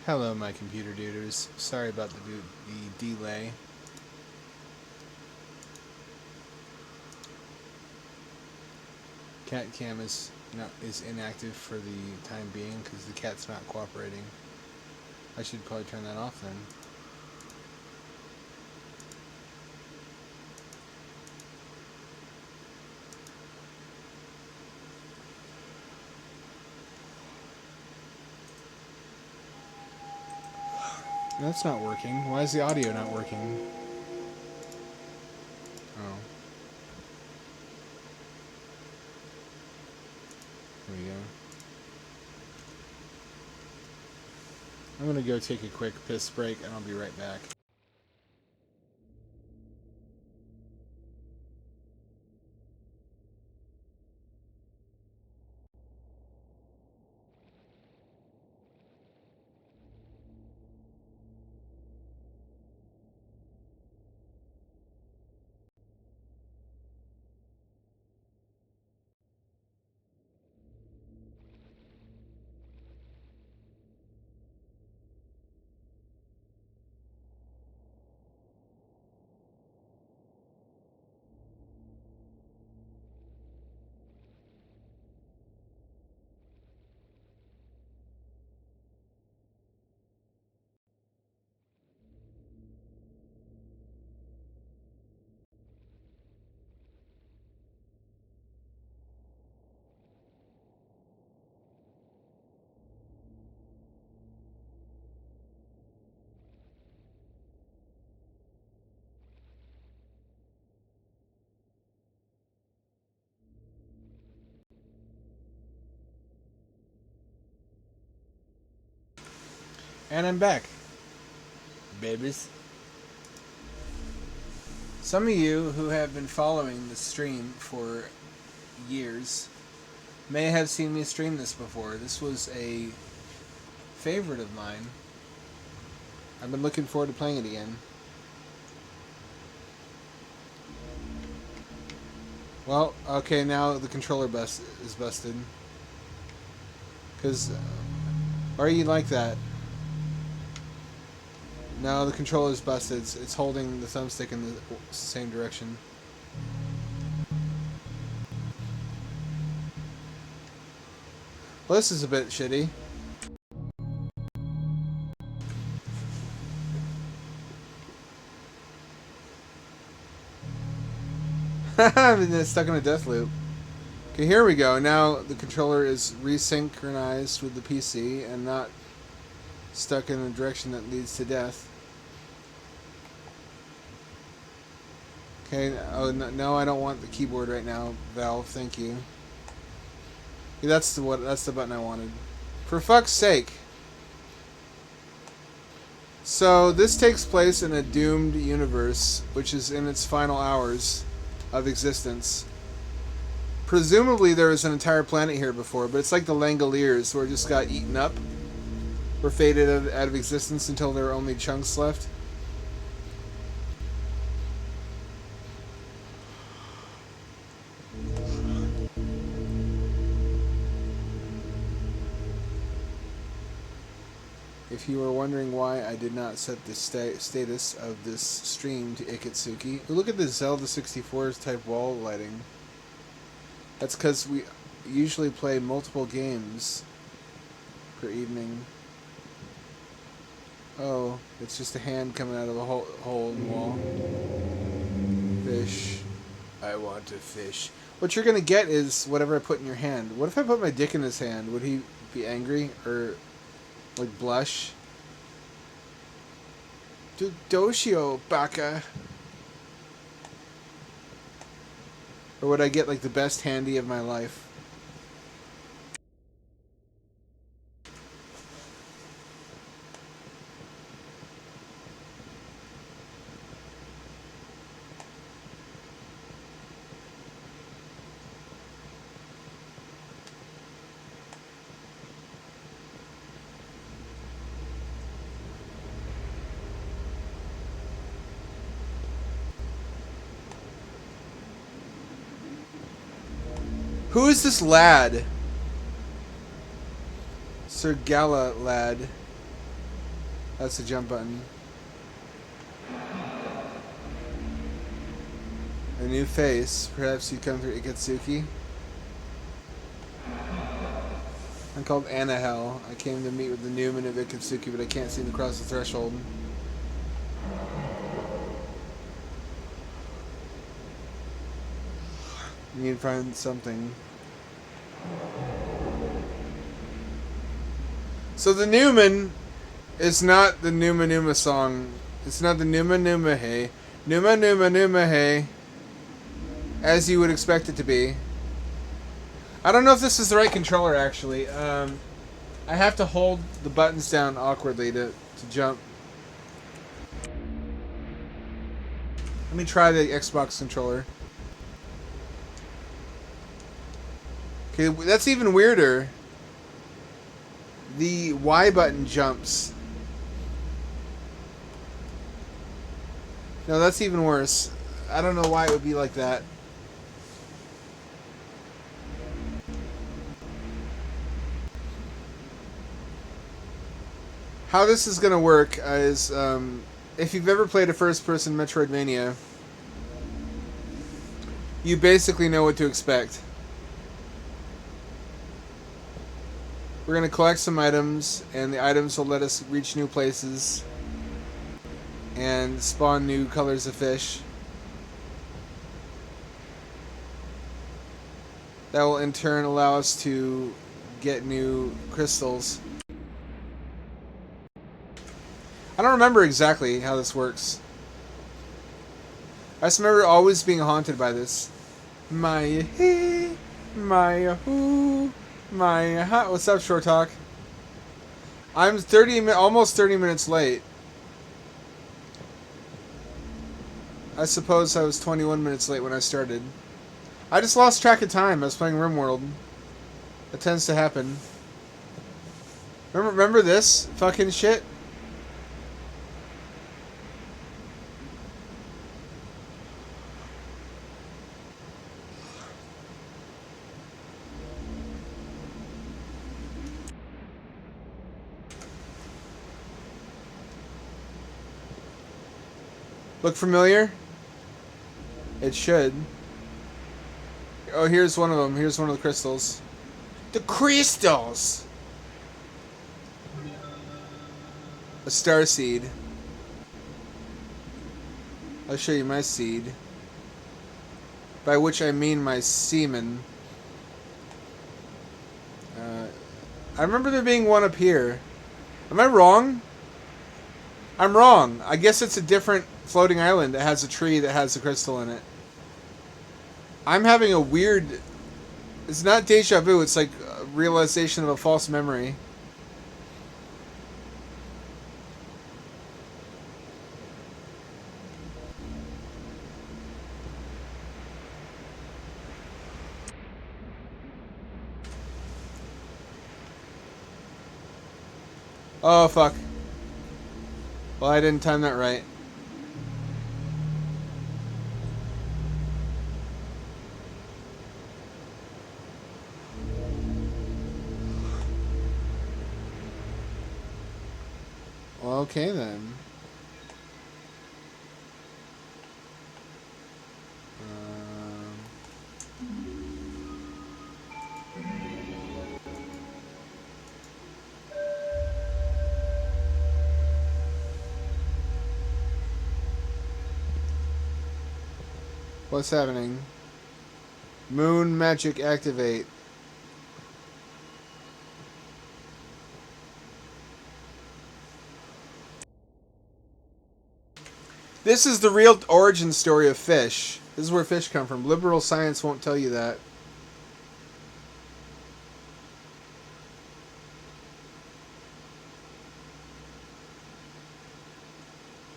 Hello, my computer duders. Sorry about the delay. Cat cam is inactive for the time being because the cat's not cooperating. I should probably turn that off then. That's not working. Why is the audio not working? Oh. There we go. I'm gonna go take a quick piss break and I'll be right back. And I'm back, babies. Some of you who have been following the stream for years may have seen me stream this before. This was a favorite of mine. I've been looking forward to playing it again. Well, okay, now the controller is busted. Because, why are you like that? No, the controller's busted. It's holding the thumbstick in the same direction. Well, this is a bit shitty. I've been stuck in a death loop. Okay, here we go. Now the controller is resynchronized with the PC and not stuck in a direction that leads to death. Okay, oh no, I don't want the keyboard right now, Valve. Thank you. Yeah, that's the button I wanted. For fuck's sake. So this takes place in a doomed universe, which is in its final hours of existence. Presumably there was an entire planet here before, but it's like the Langoliers, where it just got eaten up, or faded out of existence until there were only chunks left. If you were wondering why I did not set the status of this stream to Iketsuki, look at this Zelda 64 type wall lighting. That's because we usually play multiple games per evening. Oh, it's just a hand coming out of a hole in the wall. Fish. I want to fish. What you're going to get is whatever I put in your hand. What if I put my dick in his hand? Would he be angry? Or, like, blush? Doshio, baka. Or would I get, like, the best handy of my life? Who is this lad? Sir Gala lad. That's the jump button. A new face. Perhaps you come through Iketsuki. I'm called Anahel. I came to meet with the Newman of Iketsuki, but I can't seem to cross the threshold. You need to find something. So the Newman is not the Numa Numa song. It's not the Numa Numa Hey. Numa Numa Numa Hey. As you would expect it to be. I don't know if this is the right controller, actually. I have to hold the buttons down awkwardly to jump. Let me try the Xbox controller. Okay, that's even weirder. The Y button jumps. No, that's even worse. I don't know why it would be like that. How this is going to work is, if you've ever played a first-person Metroidvania, you basically know what to expect. We're going to collect some items, and the items will let us reach new places and spawn new colors of fish. That will in turn allow us to get new crystals. I don't remember exactly how this works. I just remember always being haunted by this. Maya hee, Maya hoo, Maya ha. What's up, Short Talk? I'm almost 30 minutes late. I suppose I was 21 minutes late when I started. I just lost track of time. I was playing RimWorld. That tends to happen. Remember this fucking shit? Look familiar? It should. Oh, here's one of them. Here's one of the crystals. The crystals! A star seed. I'll show you my seed. By which I mean my semen. I remember there being one up here. Am I wrong? I'm wrong. I guess it's a different floating island that has a tree that has a crystal in it. I'm having a weird... It's not deja vu, it's like a realization of a false memory. Oh, fuck. Well, I didn't time that right. Well, okay then. What's happening? Moon magic activate. This is the real origin story of fish. This is where fish come from. Liberal science won't tell you that.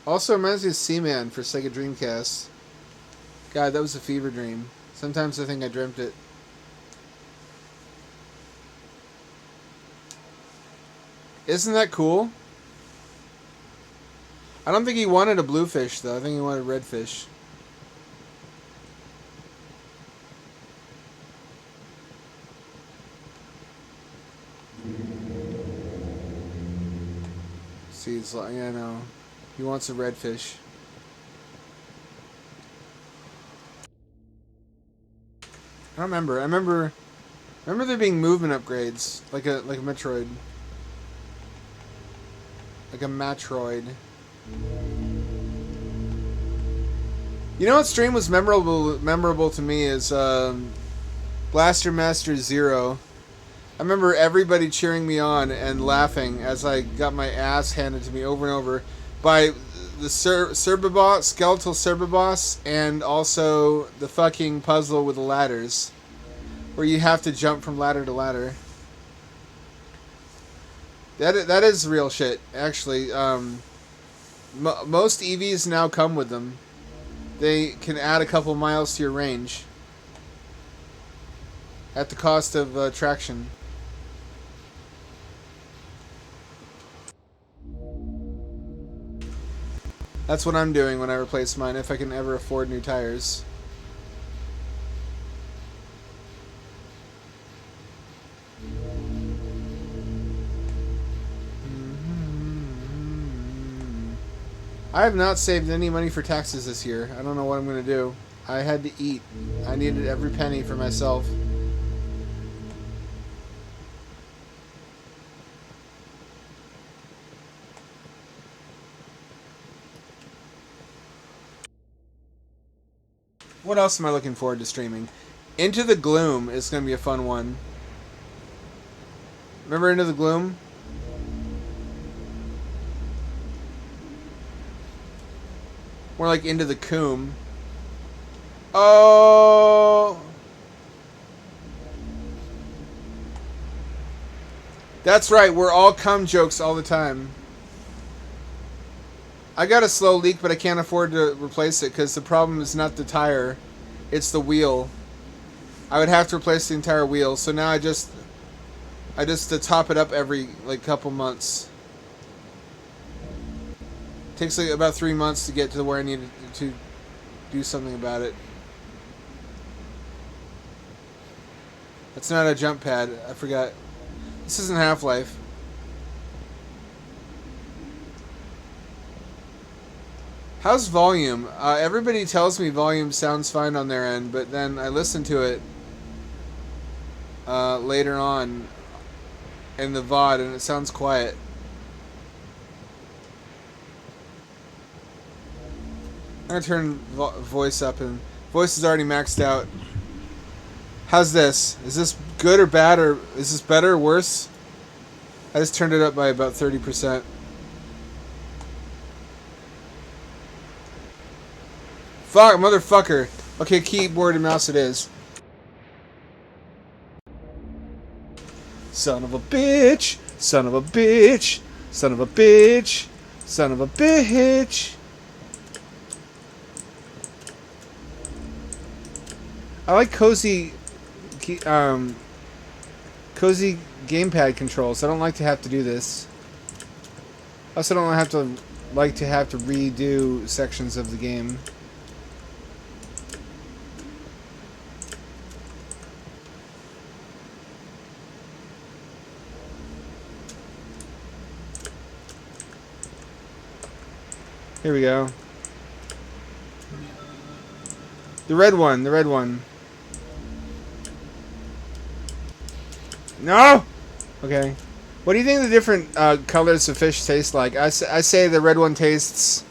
Also reminds me of Seaman for Sega Dreamcast. God, that was a fever dream. Sometimes I think I dreamt it. Isn't that cool? I don't think he wanted a blue fish, though. I think he wanted red fish. Seeds, yeah, no. He wants a redfish. I don't remember. I remember there being movement upgrades, like a Metroid. Like a Metroid. You know what stream was memorable to me is Blaster Master Zero. I remember everybody cheering me on and laughing as I got my ass handed to me over and over by the Cerberboss, skeletal Cerberboss, and also the fucking puzzle with the ladders, where you have to jump from ladder to ladder. That is real shit, actually. Most EVs now come with them. They can add a couple miles to your range at the cost of traction. That's what I'm doing when I replace mine, if I can ever afford new tires. I have not saved any money for taxes this year. I don't know what I'm going to do. I had to eat. I needed every penny for myself. What else am I looking forward to streaming? Into the Gloom is going to be a fun one. Remember Into the Gloom? More like Into the Coom. Oh! That's right, we're all cum jokes all the time. I got a slow leak, but I can't afford to replace it because the problem is not the tire, it's the wheel. I would have to replace the entire wheel, so now I just top it up every like couple months. It takes like about 3 months to get to where I need to do something about it. That's not a jump pad. I forgot. This isn't Half-Life. How's volume? Everybody tells me volume sounds fine on their end, but then I listen to it later on in the VOD and it sounds quiet. I'm gonna turn voice up, and voice is already maxed out. How's this? Is this good or bad, or is this better or worse? I just turned it up by about 30%. Fuck, motherfucker. Okay, keyboard and mouse it is. Son of a bitch. Son of a bitch. Son of a bitch. Son of a bitch. I like cozy gamepad controls. I don't like to have to do this. I also don't have to redo sections of the game. Here we go. The red one, the red one. No! Okay. What do you think the different colors of fish taste like? I say the red one tastes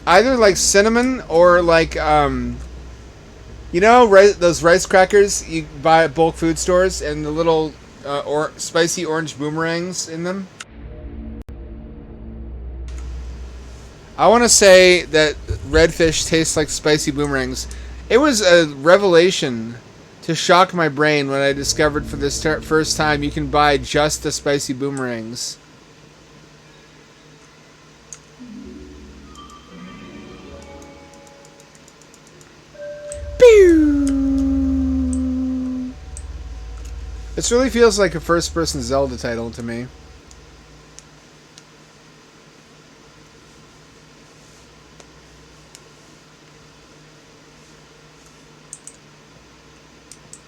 either like cinnamon or like, you know, those rice crackers you buy at bulk food stores and the little or spicy orange boomerangs in them? I want to say that redfish tastes like spicy boomerangs. It was a revelation to shock my brain when I discovered for this first time you can buy just the spicy boomerangs. Pew! This really feels like a first-person Zelda title to me.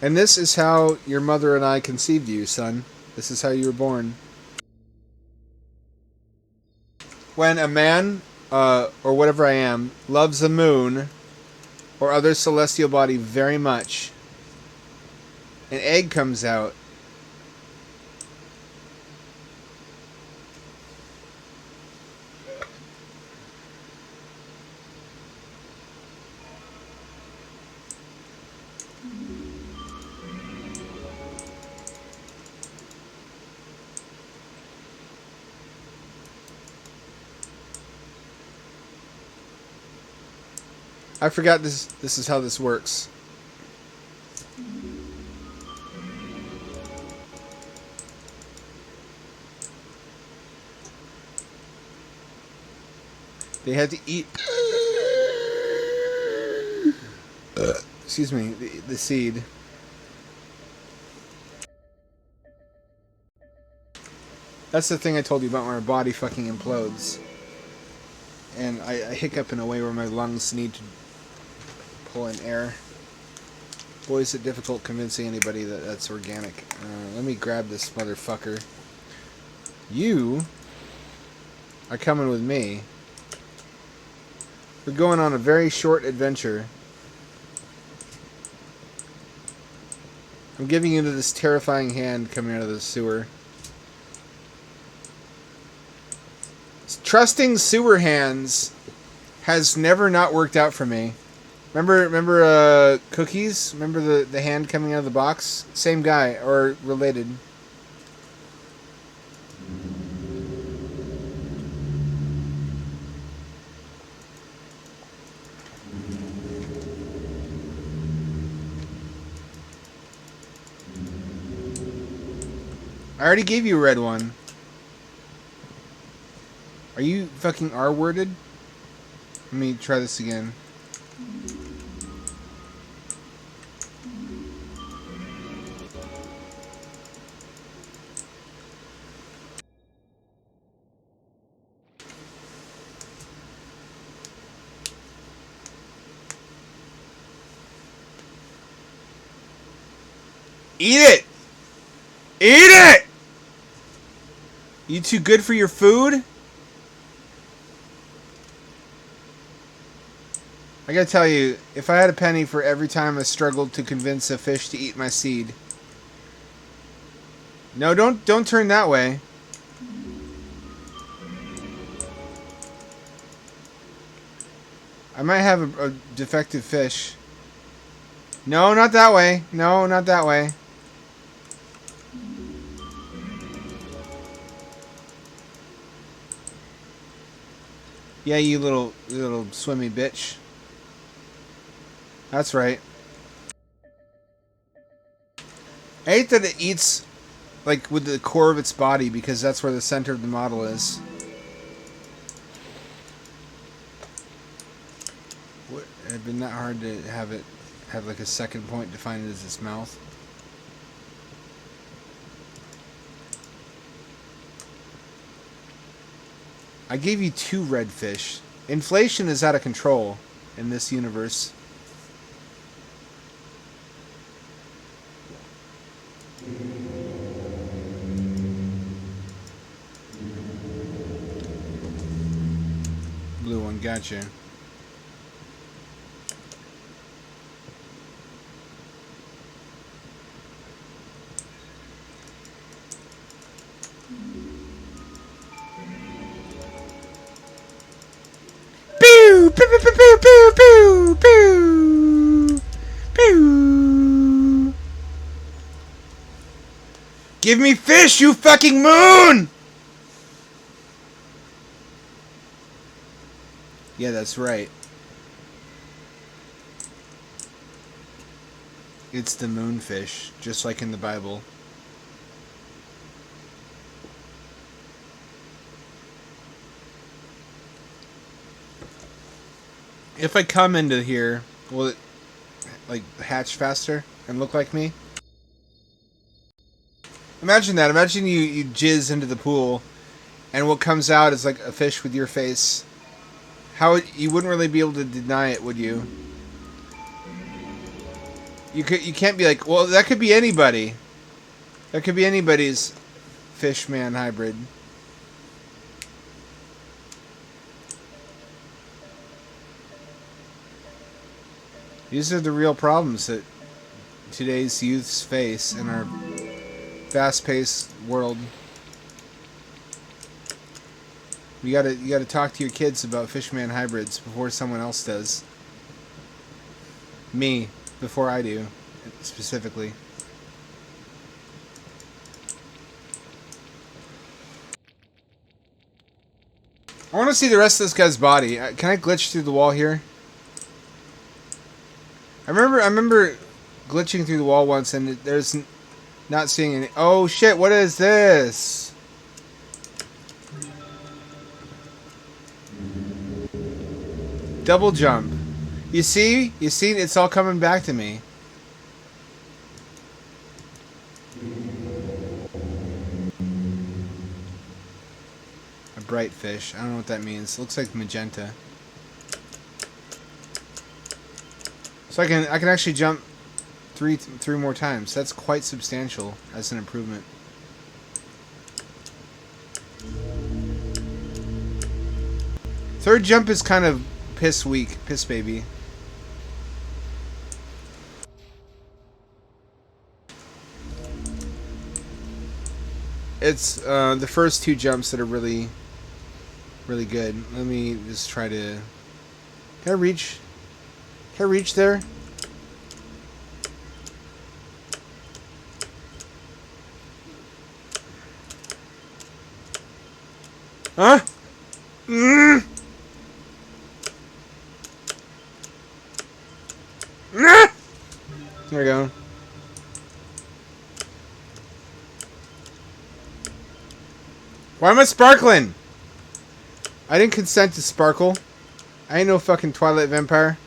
And this is how your mother and I conceived you, son. This is how you were born. when a man, or whatever I am, loves the moon or other celestial body very much, an egg comes out. I forgot this is how this works. They had to eat excuse me, the seed. That's the thing I told you about when our body fucking implodes. And I hiccup in a way where my lungs need to pull in air. Boy, is it difficult convincing anybody that that's organic. Let me grab this motherfucker. You are coming with me. We're going on a very short adventure. I'm giving you to this terrifying hand coming out of the sewer. Trusting sewer hands has never not worked out for me. Remember Cookies? Remember the hand coming out of the box? Same guy, or related. I already gave you a red one. Are you fucking R-worded? Let me try this again. Eat it! Eat it! You too good for your food? I gotta tell you, if I had a penny for every time I struggled to convince a fish to eat my seed. No, don't turn that way. I might have a defective fish. No, not that way. No, not that way. Yeah, you little swimmy bitch. That's right. I hate that it eats like with the core of its body because that's where the center of the model is. It'd been that hard to have it have like a second point defined as its mouth. I gave you 2 red fish. Inflation is out of control in this universe. Blue one, gotcha. Pew! Pew! Pew! Pew! Pew! Pew! Pew! Give me fish, you fucking moon! Yeah, that's right. It's the moonfish, just like in the Bible. If I come into here, will it like hatch faster and look like me? Imagine that. Imagine you jizz into the pool, and what comes out is like a fish with your face. You wouldn't really be able to deny it, would you? You can't be like, well, that could be anybody. That could be anybody's fish man hybrid. These are the real problems that today's youths face in our fast-paced world. You gotta talk to your kids about Fishman hybrids before someone else does. Me, before I do, specifically. I want to see the rest of this guy's body. Can I glitch through the wall here? I remember glitching through the wall once and there's not seeing any. Oh shit! What is this? Double jump. You see? It's all coming back to me. A bright fish. I don't know what that means. It looks like magenta. So I can actually jump three more times. That's quite substantial as an improvement. Third jump is kind of piss weak, piss baby. It's the first two jumps that are really good. Let me just try to. Can I reach? Can I reach there? Huh? There we go. Why am I sparkling? I didn't consent to sparkle. I ain't no fucking Twilight vampire.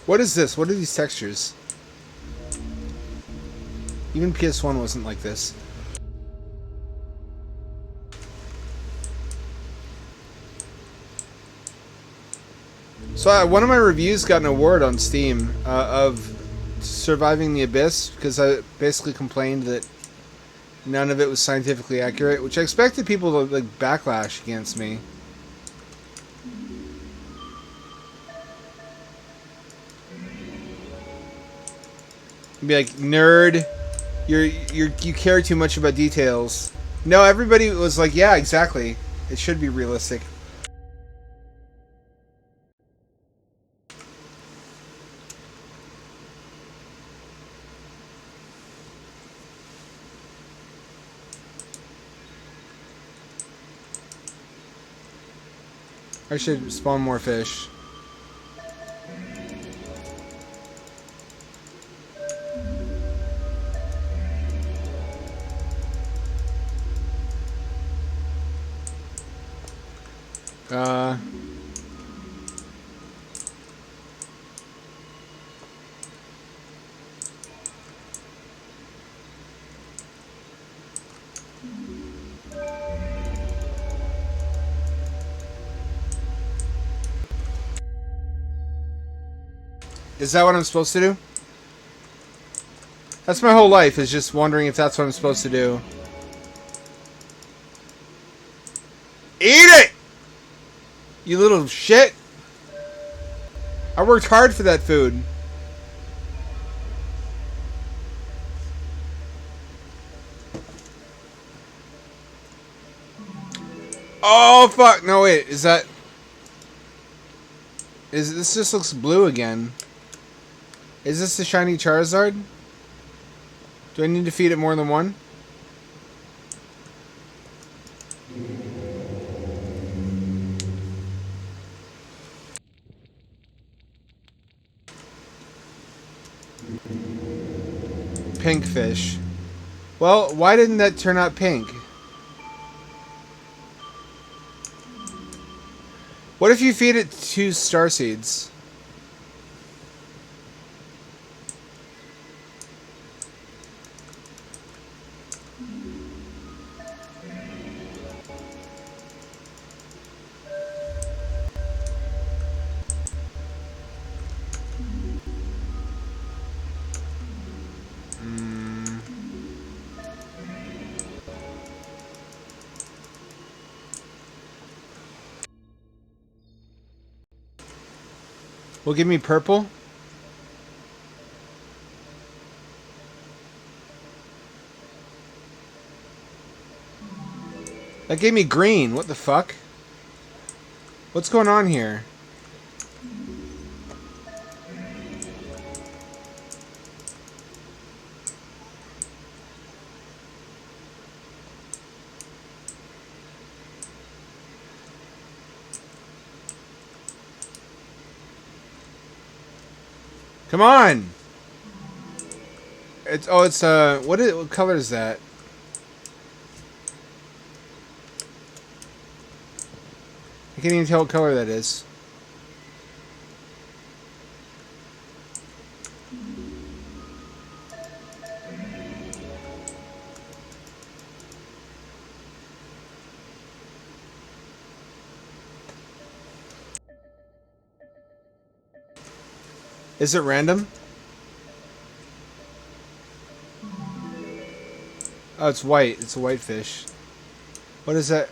What is this? What are these textures? Even PS1 wasn't like this. So one of my reviews got an award on Steam of surviving the abyss because I basically complained that none of it was scientifically accurate, which I expected people to like backlash against me. Be like, nerd, you care too much about details. No, everybody was like, yeah, exactly. It should be realistic. I should spawn more fish. Is that what I'm supposed to do? That's my whole life, is just wondering if that's what I'm supposed to do. Eat it! You little shit! I worked hard for that food. Oh fuck! No wait, is that... This just looks blue again. Is this the shiny Charizard? Do I need to feed it more than one? Pink fish. Well, why didn't that turn out pink? What if you feed it 2 star seeds? Will give me purple? That gave me green. What the fuck? What's going on here? Come on! It's what color is that? I can't even tell what color that is. Is it random? Oh, it's white. It's a white fish. What does that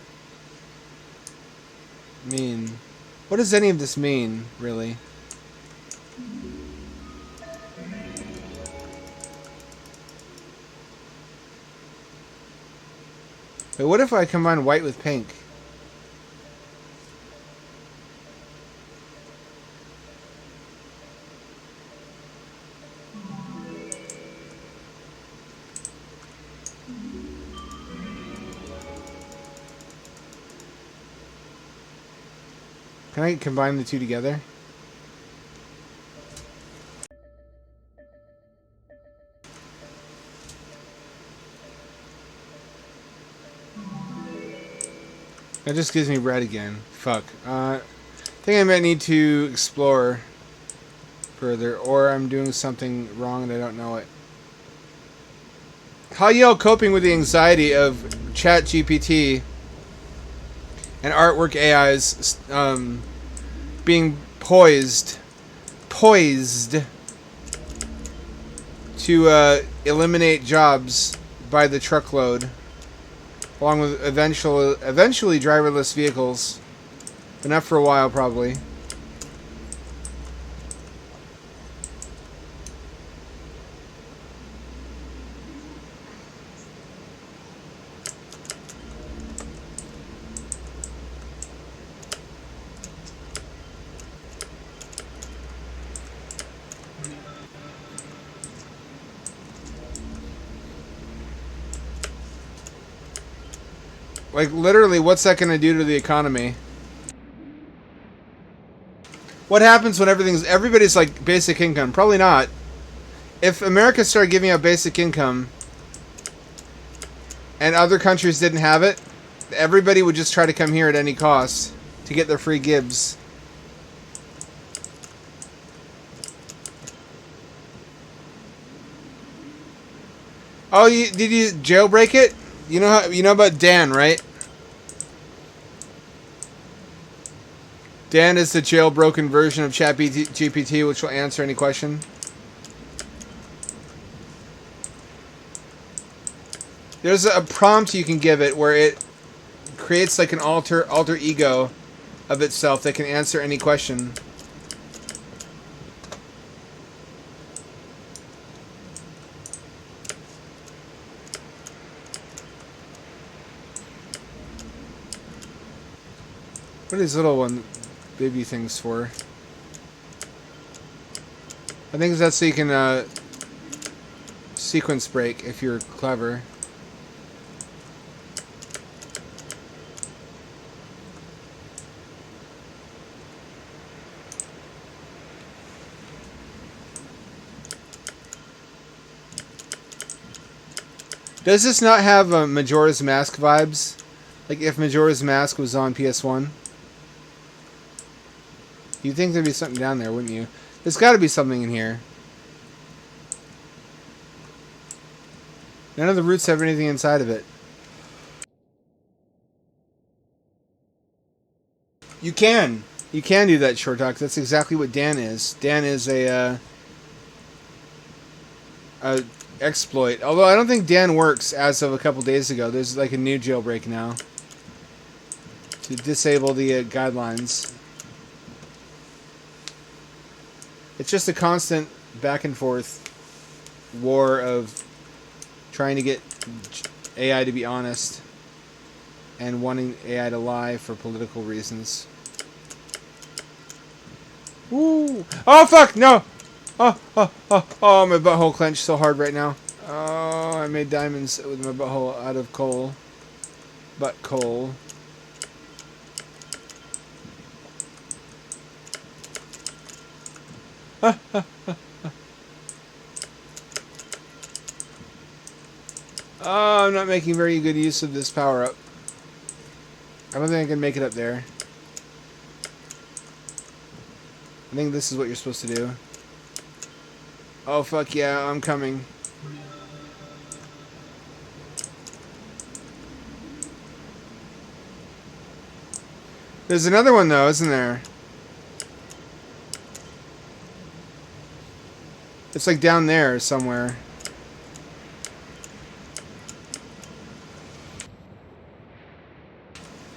mean? What does any of this mean, really? Wait, what if I combine white with pink? Can I combine the two together? That just gives me red again. Fuck. I think I might need to explore further, or I'm doing something wrong and I don't know it. How y'all coping with the anxiety of ChatGPT and artwork AIs being poised to eliminate jobs by the truckload, along with eventually driverless vehicles, but not for a while probably. Like, literally, what's that going to do to the economy? What happens when everybody's like basic income? Probably not. If America started giving out basic income and other countries didn't have it, everybody would just try to come here at any cost to get their free gibs. Oh, did you jailbreak it? You know about Dan, right? Dan is the jailbroken version of ChatGPT, which will answer any question. There's a prompt you can give it where it creates like an alter ego of itself that can answer any question. What are these little baby things for? I think that's so you can sequence break if you're clever. Does this not have Majora's Mask vibes? Like if Majora's Mask was on PS1? You'd think there'd be something down there, wouldn't you? There's got to be something in here. None of the roots have anything inside of it. You can do that, Short Talk. That's exactly what Dan is. Dan is a exploit. Although I don't think Dan works as of a couple days ago. There's like a new jailbreak now to disable the guidelines. It's just a constant back and forth war of trying to get AI to be honest and wanting AI to lie for political reasons. Woo! Oh fuck! No! Oh! My butthole clenched so hard right now. Oh, I made diamonds with my butthole out of coal. Butt coal. Oh, I'm not making very good use of this power-up. I don't think I can make it up there. I think this is what you're supposed to do. Oh, fuck yeah, I'm coming. There's another one, though, isn't there? It's like down there somewhere.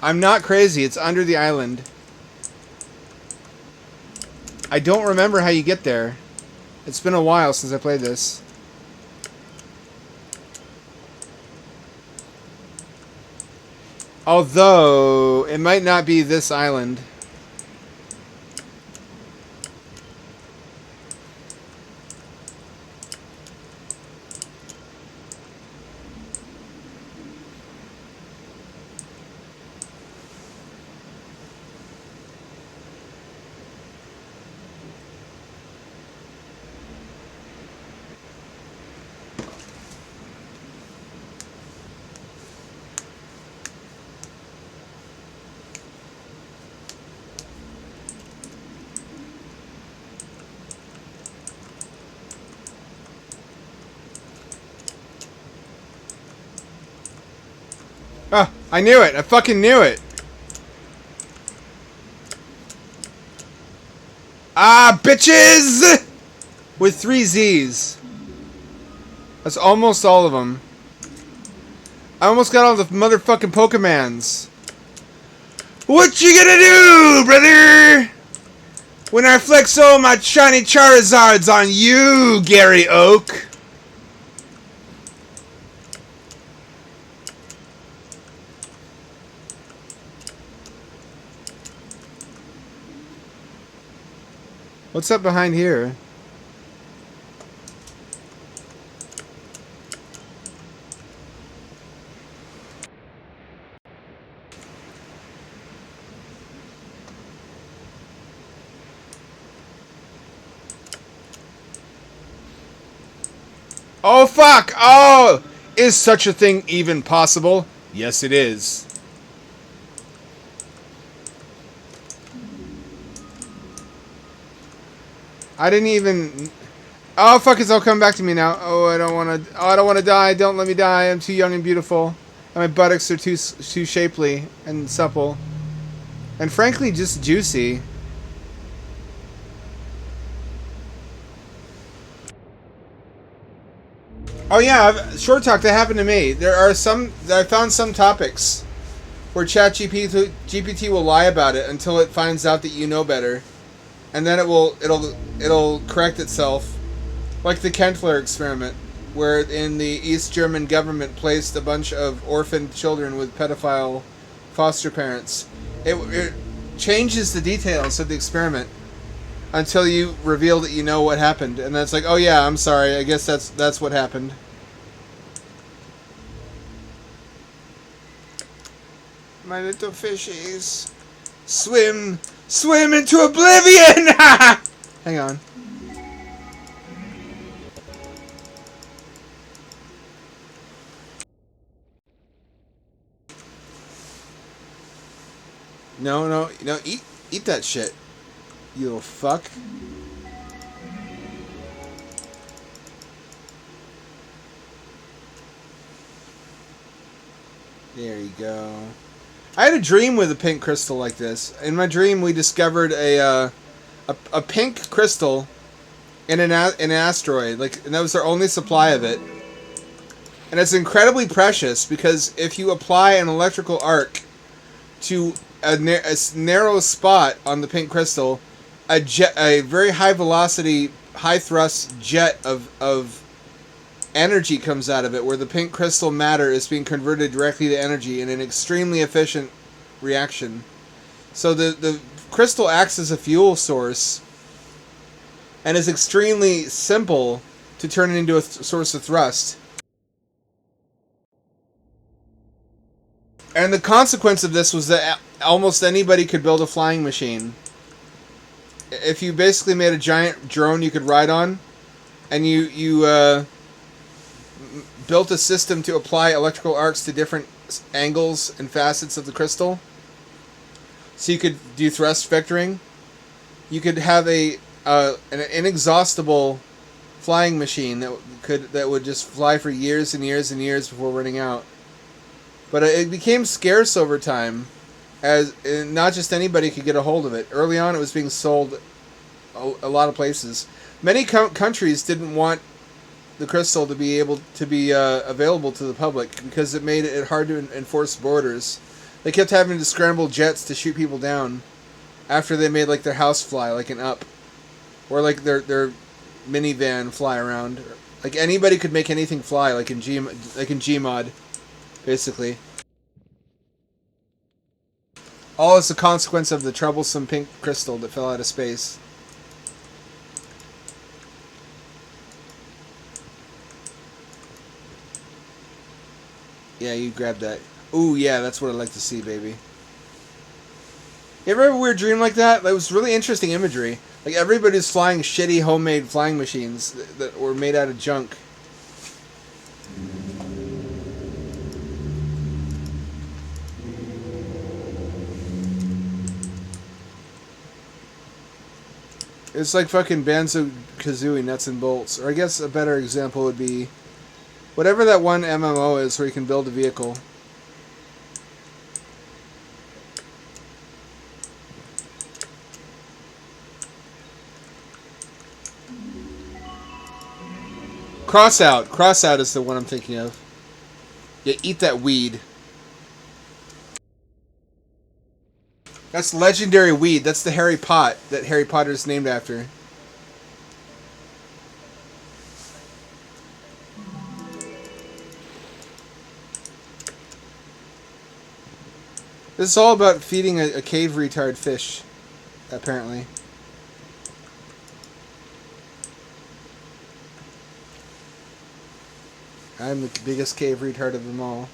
I'm not crazy. It's under the island. I don't remember how you get there. It's been a while since I played this. Although, it might not be this island. Oh, I knew it. I fucking knew it. Ah, bitches! With 3 Z's. That's almost all of them. I almost got all the motherfucking Pokemons. What you gonna do, brother? When I flex all my shiny Charizards on you, Gary Oak. What's up behind here? Oh fuck! Oh! Is such a thing even possible? Yes, it is. I didn't even... Oh, fuck, it's all coming back to me now. Oh, I don't want to... Oh, I don't want to die. Don't let me die. I'm too young and beautiful. And my buttocks are too shapely and supple. And frankly, just juicy. Oh, yeah, short talk, that happened to me. There are some... I found some topics where ChatGPT will lie about it until it finds out that you know better. And then it'll correct itself, like the Kentler experiment, where in the East German government placed a bunch of orphaned children with pedophile foster parents. It changes the details of the experiment until you reveal that you know what happened, and that's like, oh yeah, I'm sorry, I guess that's what happened. My little fishies, swim into oblivion! Hang on. No, eat that shit, you little fuck. There you go. I had a dream with a pink crystal like this. In my dream, we discovered a pink crystal in an asteroid, and that was our only supply of it. And it's incredibly precious because if you apply an electrical arc to a narrow spot on the pink crystal, a very high velocity, high thrust jet of energy comes out of it, where the pink crystal matter is being converted directly to energy in an extremely efficient reaction. So the crystal acts as a fuel source and is extremely simple to turn it into a source of thrust. And the consequence of this was that almost anybody could build a flying machine. If you basically made a giant drone you could ride on, and you built a system to apply electrical arcs to different angles and facets of the crystal, so you could do thrust vectoring, you could have an inexhaustible flying machine that would just fly for years and years and years before running out. But it became scarce over time, as not just anybody could get a hold of it. Early on, it was being sold a lot of places. Many countries didn't want the crystal to be able to be available to the public because it made it hard to enforce borders. They kept having to scramble jets to shoot people down after they made like their house fly, like an Up, or like their minivan fly around. Like anybody could make anything fly, like in Gmod, basically. All as a consequence of the troublesome pink crystal that fell out of space. Yeah, you grabbed that. Ooh, yeah, that's what I'd like to see, baby. You ever have a weird dream like that? That was really interesting imagery. Like, everybody's flying shitty homemade flying machines that were made out of junk. It's like fucking Banjo-Kazooie nuts and bolts. Or I guess a better example would be whatever that one MMO is where you can build a vehicle. Crossout. Crossout is the one I'm thinking of. Yeah, eat that weed. That's legendary weed. That's the Harry Pot that Harry Potter is named after. This is all about feeding a cave retard fish, apparently. I'm the biggest cave retard of them all.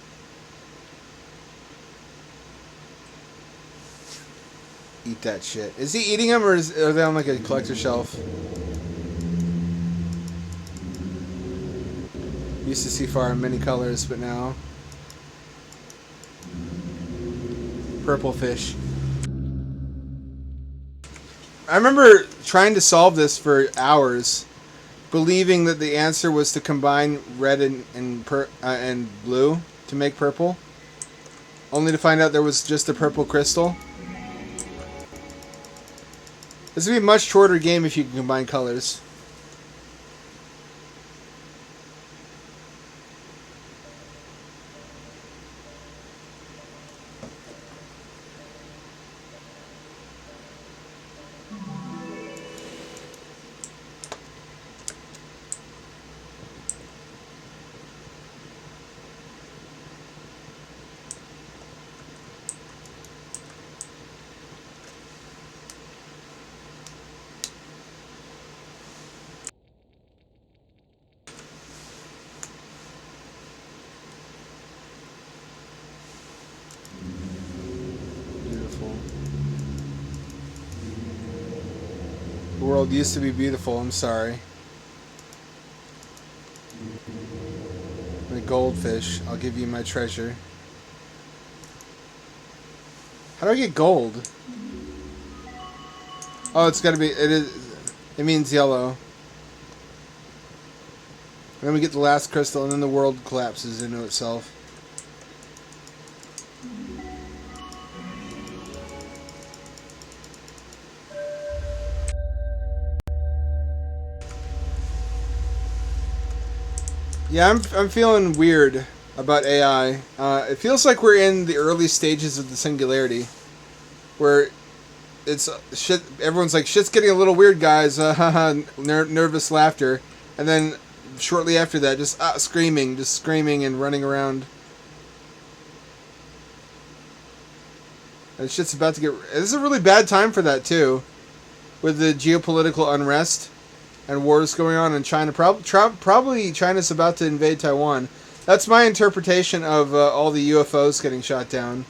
Eat that shit. Is he eating them, or are they on like a collector shelf? Used to see far in many colors, but now purple fish. I remember trying to solve this for hours, believing that the answer was to combine red and blue to make purple, only to find out there was just a purple crystal. This would be a much shorter game if you can combine colors. The world used to be beautiful, I'm sorry. The goldfish, I'll give you my treasure. How do I get gold? Oh, it's gotta be, it means yellow. And then we get the last crystal, and then the world collapses into itself. Yeah, I'm feeling weird about AI. It feels like we're in the early stages of the singularity, where it's shit. Everyone's like, shit's getting a little weird, guys. Nervous laughter, and then shortly after that, just screaming and running around. And shit's about to get. This is a really bad time for that too, with the geopolitical unrest and wars going on in China. Probably China's about to invade Taiwan. That's my interpretation of all the UFOs getting shot down.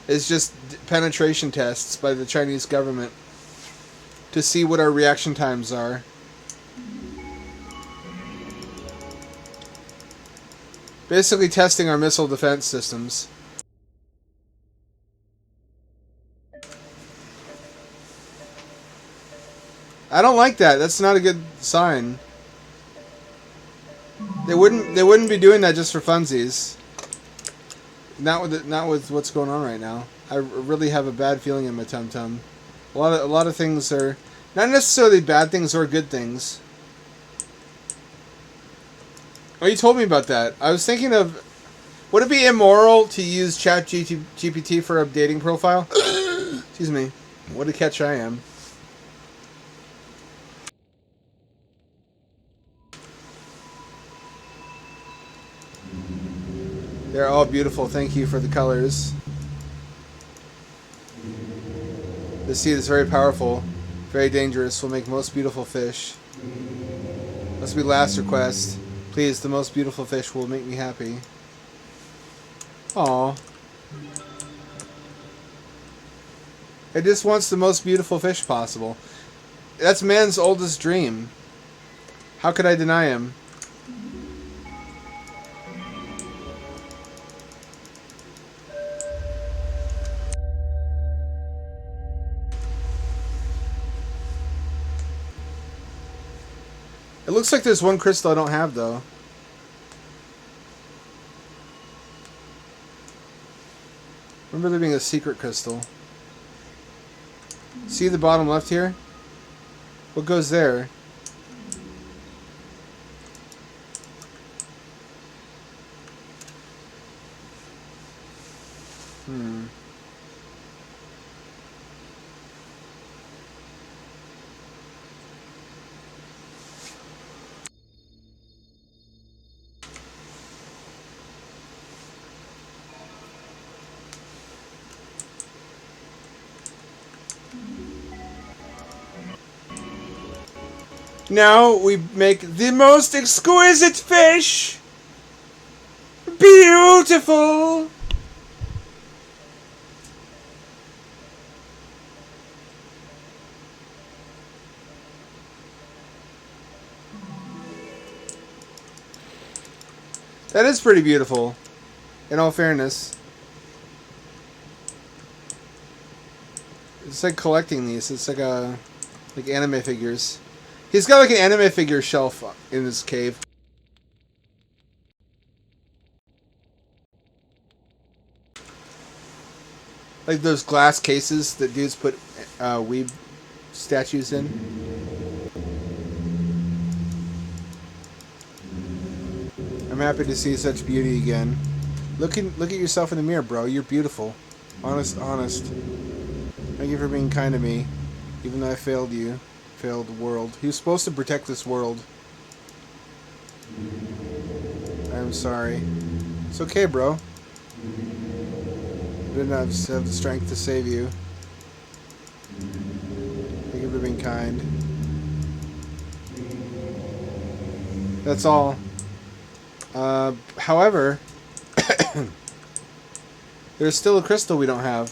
Is just penetration tests by the Chinese government to see what our reaction times are. Basically testing our missile defense systems. I don't like that. That's not a good sign. They wouldn't be doing that just for funsies. Not with what's going on right now. I really have a bad feeling in my tum-tum. A lot of things are not necessarily bad things or good things. Oh, you told me about that. I was thinking of, would it be immoral to use ChatGPT for a dating profile? Excuse me. What a catch I am. They're all beautiful. Thank you for the colors. The seed is very powerful, very dangerous, will make most beautiful fish. Must be last request. Please, the most beautiful fish will make me happy. Aww. It just wants the most beautiful fish possible. That's man's oldest dream. How could I deny him? It looks like there's one crystal I don't have, though. Remember there being a secret crystal. See the bottom left here? What goes there? Now we make the most exquisite fish. Beautiful. That is pretty beautiful, in all fairness. It's like collecting these. It's like anime figures. He's got like an anime figure shelf in his cave. Like those glass cases that dudes put weeb statues in. I'm happy to see such beauty again. Look at yourself in the mirror, bro. You're beautiful. Honest. Thank you for being kind to me, even though I failed you. Failed the world. He was supposed to protect this world. I'm sorry. It's okay, bro. I didn't have the strength to save you. Thank you for being kind. That's all. However, there's still a crystal we don't have.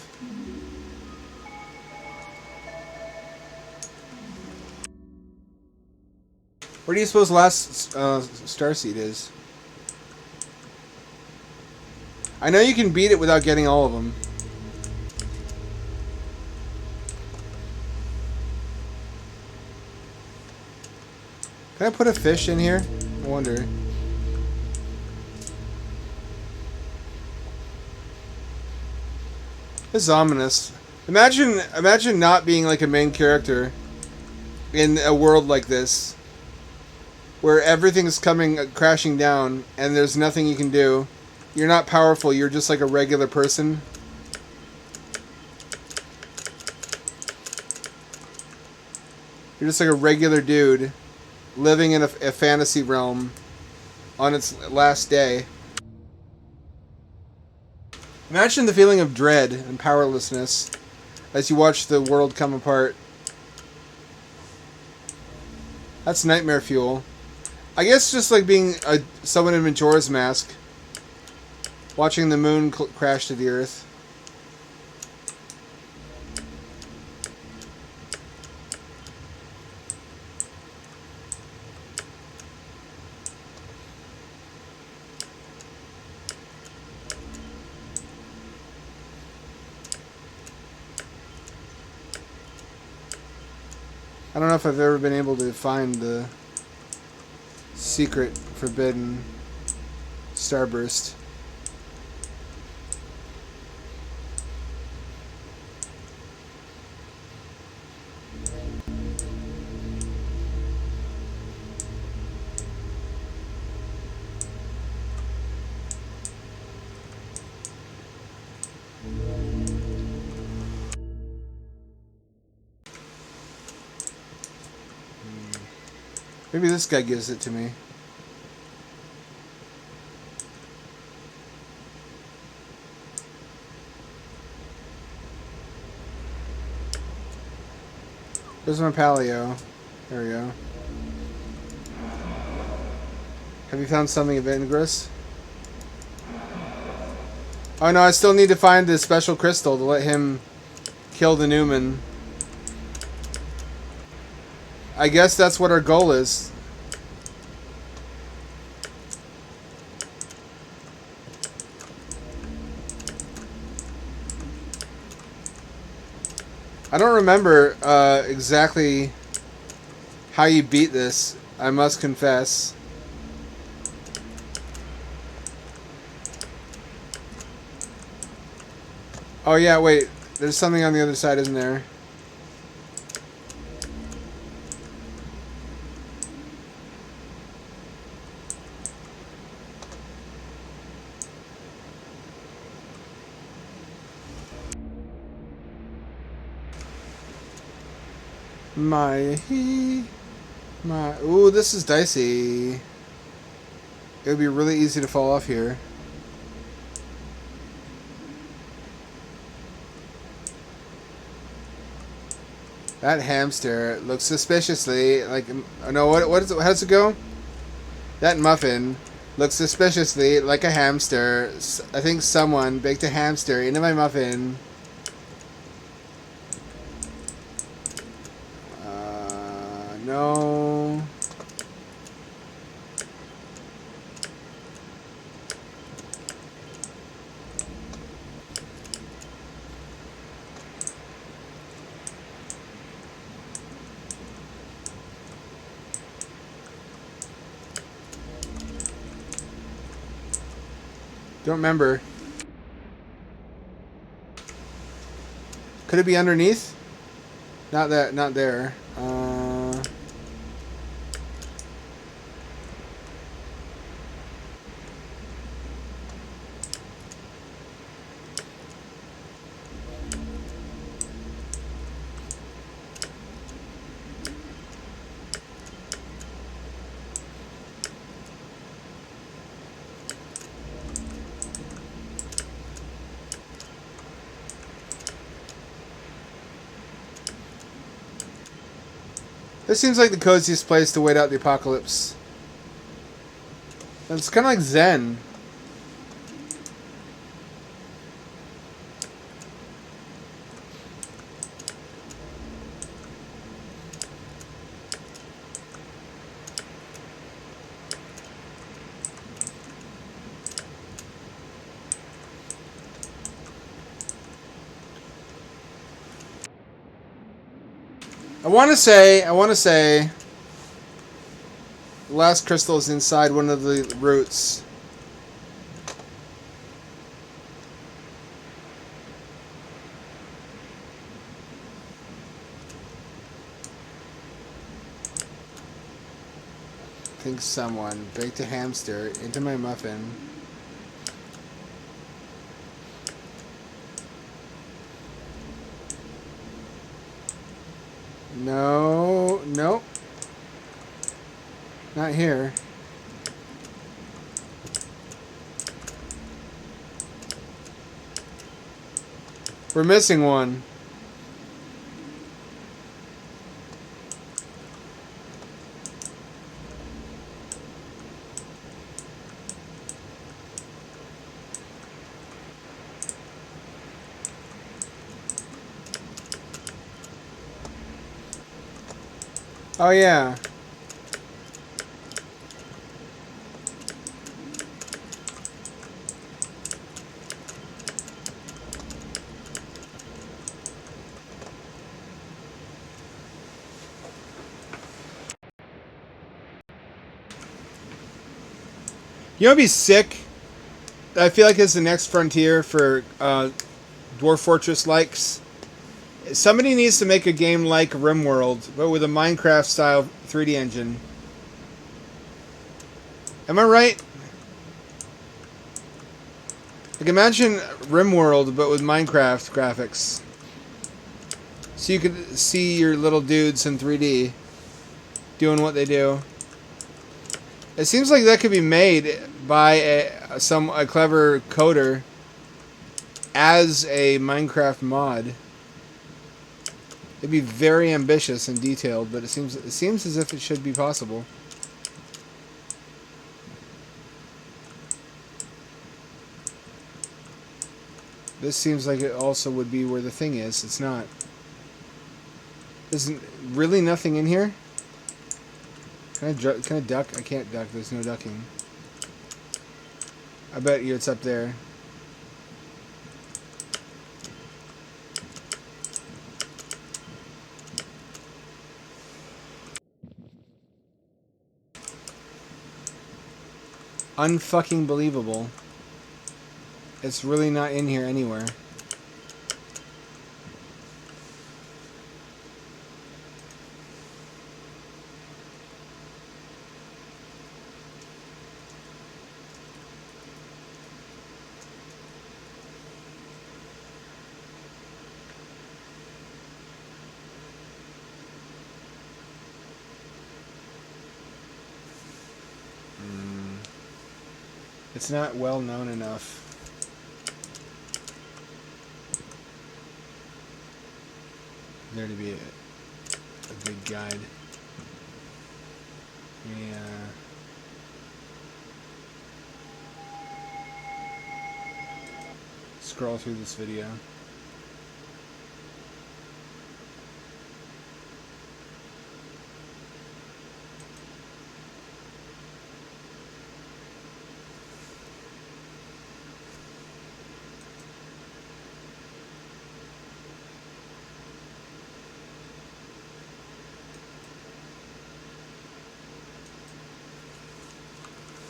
Where do you suppose last starseed is? I know you can beat it without getting all of them. Can I put a fish in here? I wonder. This is ominous. Imagine not being like a main character in a world like this, where everything's coming crashing down and there's nothing you can do. You're not powerful, you're just like a regular person. You're just like a regular dude living in a fantasy realm on its last day. Imagine the feeling of dread and powerlessness as you watch the world come apart. That's nightmare fuel. I guess just like being someone in Majora's Mask, watching the moon crash to the earth. I don't know if I've ever been able to find the secret forbidden starburst. Maybe this guy gives it to me. There's my paleo. There we go. Have you found something of Ingress? Oh no, I still need to find this special crystal to let him kill the Newman. I guess that's what our goal is. I don't remember exactly how you beat this, I must confess. Oh yeah, wait. There's something on the other side, isn't there? Ooh, this is dicey. It would be really easy to fall off here. That hamster looks suspiciously like... No, what is it? How does it go? That muffin looks suspiciously like a hamster. I think someone baked a hamster into my muffin. No. Don't remember. Could it be underneath? Not that. Not there. This seems like the coziest place to wait out the apocalypse. It's kind of like Zen. I want to say, the last crystal is inside one of the roots. I think someone baked a hamster into my muffin. No, nope. Not here. We're missing one. Oh, yeah. You know what'd be sick? I feel like it's the next frontier for Dwarf Fortress likes. Somebody needs to make a game like RimWorld, but with a Minecraft-style 3D engine. Am I right? Like, imagine RimWorld, but with Minecraft graphics. So you could see your little dudes in 3D doing what they do. It seems like that could be made by a clever coder as a Minecraft mod. It'd be very ambitious and detailed, but it seems as if it should be possible. This seems like it also would be where the thing is. It's not. There's really nothing in here? Can I duck? I can't duck. There's no ducking. I bet you it's up there. Unfucking believable. It's really not in here anywhere. It's not well known enough. There to be a good guide. Yeah. Scroll through this video.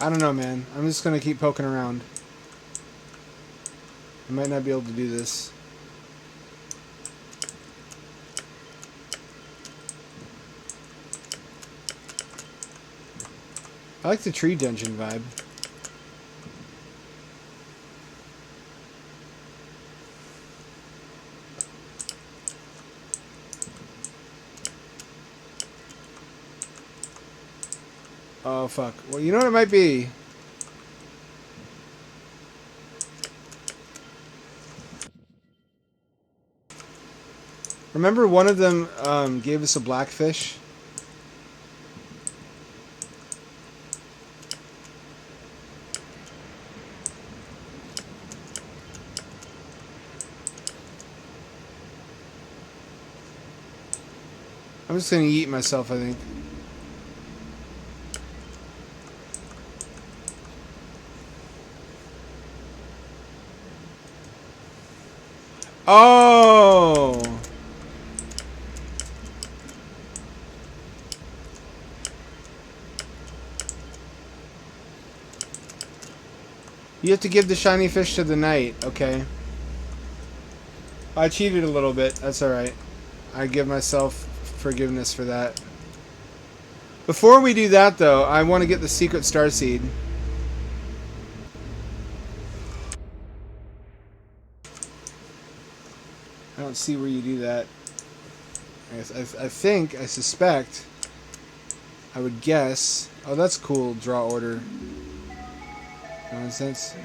I don't know, man. I'm just gonna keep poking around. I might not be able to do this. I like the tree dungeon vibe. Oh, fuck. Well, you know what it might be? Remember one of them gave us a blackfish? I'm just gonna eat myself, I think. Oh! You have to give the shiny fish to the knight. Okay. I cheated a little bit. That's alright. I give myself forgiveness for that. Before we do that, though, I want to get the secret starseed. I don't see where you do that. I suspect, I would guess. Oh, that's cool. Draw order. Nonsense.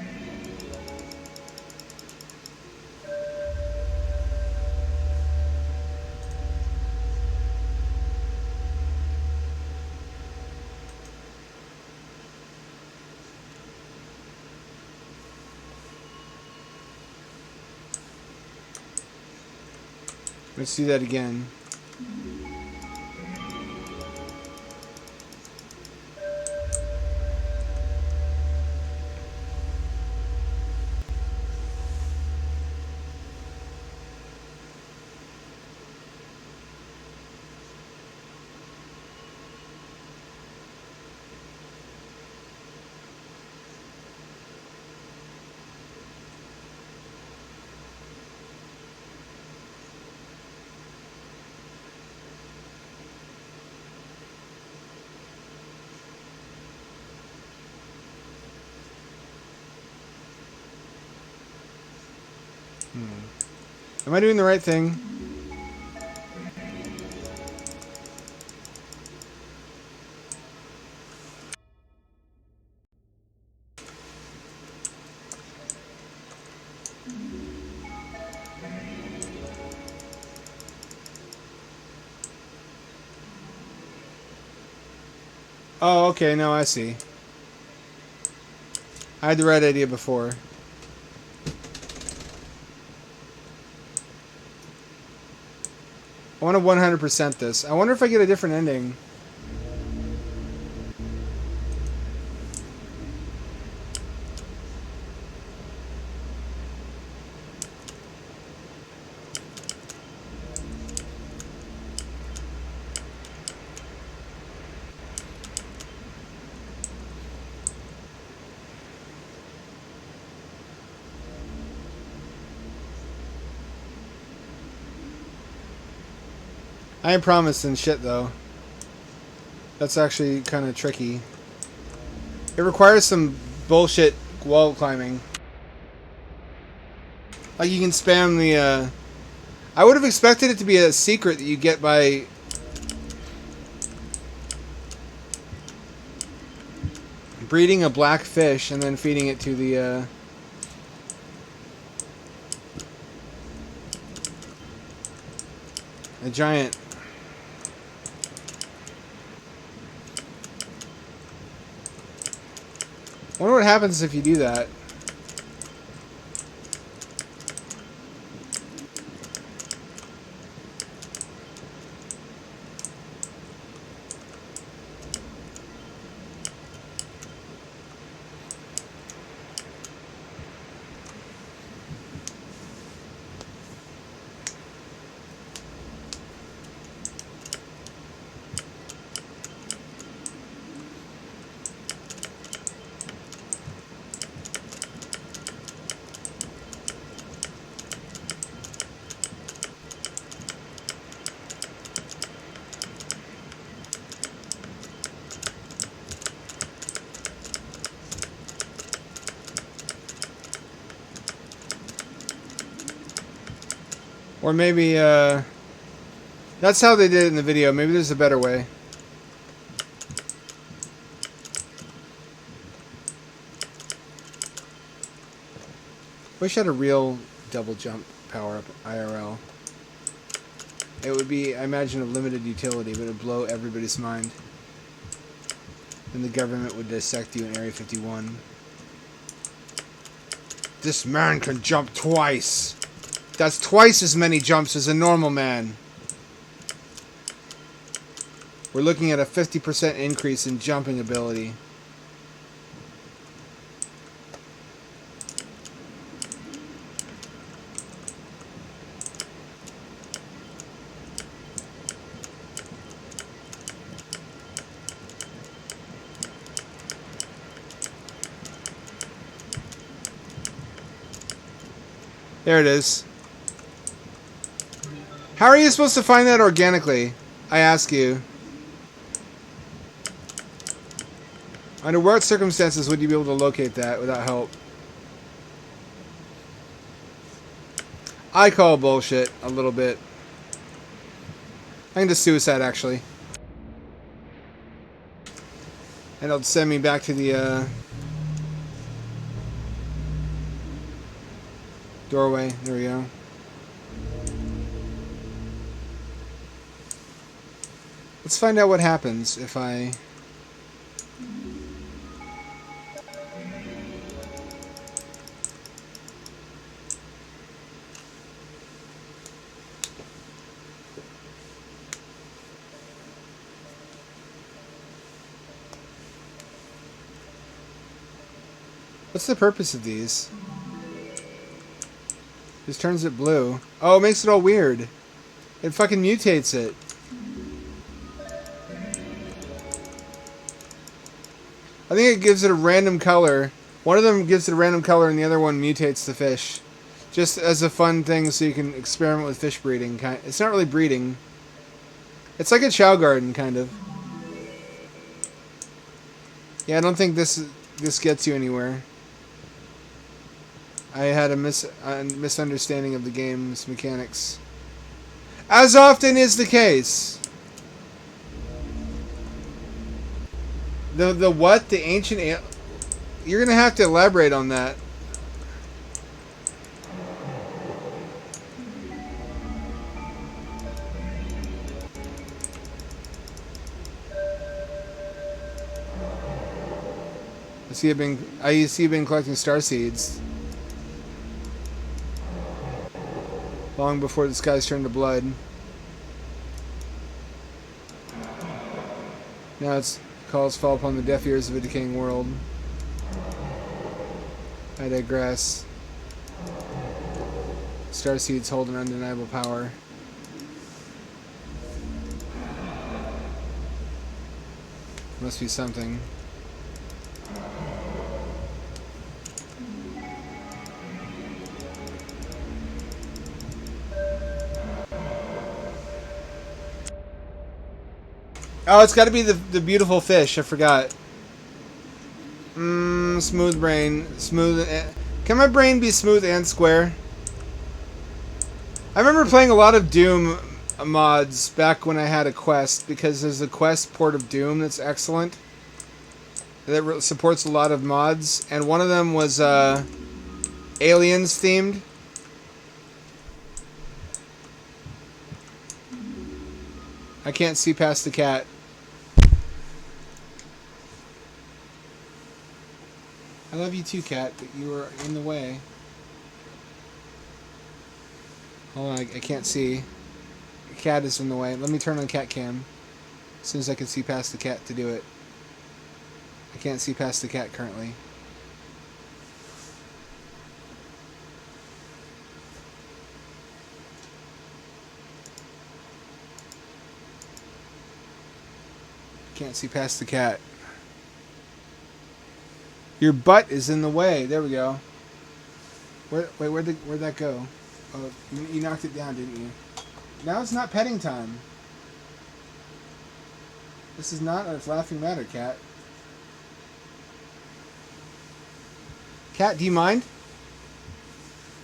Let's do that again. Am I doing the right thing? Oh, okay, no, I see. I had the right idea before. I want to 100% this. I wonder if I get a different ending. I ain't promising shit, though. That's actually kind of tricky. It requires some bullshit wall climbing. Like, you can spam the, I would have expected it to be a secret that you get by... breeding a black fish and then feeding it to the, a giant... I wonder what happens if you do that. Or maybe, that's how they did it in the video. Maybe there's a better way. Wish I had a real double jump power-up IRL. It would be, I imagine, of limited utility, but it would blow everybody's mind. Then the government would dissect you in Area 51. This man can jump twice! That's twice as many jumps as a normal man. We're looking at a 50% increase in jumping ability. There it is. How are you supposed to find that organically? I ask you. Under what circumstances would you be able to locate that without help? I call bullshit a little bit. I can just suicide, actually. And it'll send me back to the doorway. There we go. Let's find out what happens if I... What's the purpose of these? Just turns it blue. Oh, it makes it all weird. It fucking mutates it. I think it gives it a random color. One of them gives it a random color and the other one mutates the fish. Just as a fun thing so you can experiment with fish breeding. It's not really breeding. It's like a chow garden, kind of. Yeah, I don't think this gets you anywhere. I had a misunderstanding of the game's mechanics. As often is the case. The what? The ancient... You're going to have to elaborate on that. I see you've been collecting star seeds. Long before the skies turned to blood. Now its calls fall upon the deaf ears of a decaying world. I digress. Star seeds hold an undeniable power. Must be something. Oh, it's got to be the beautiful fish. I forgot. Smooth brain. Smooth. Can my brain be smooth and square? I remember playing a lot of Doom mods back when I had a Quest, because there's a Quest port of Doom that's excellent. That supports a lot of mods, and one of them was aliens themed. I can't see past the cat. I love you too, cat, but you are in the way. Hold on, I can't see. The cat is in the way. Let me turn on cat cam. As soon as I can see past the cat to do it. I can't see past the cat currently. Can't see past the cat. Your butt is in the way. There we go. Where'd that go? Oh, you knocked it down, didn't you? Now it's not petting time. This is not a laughing matter, cat. Cat, do you mind?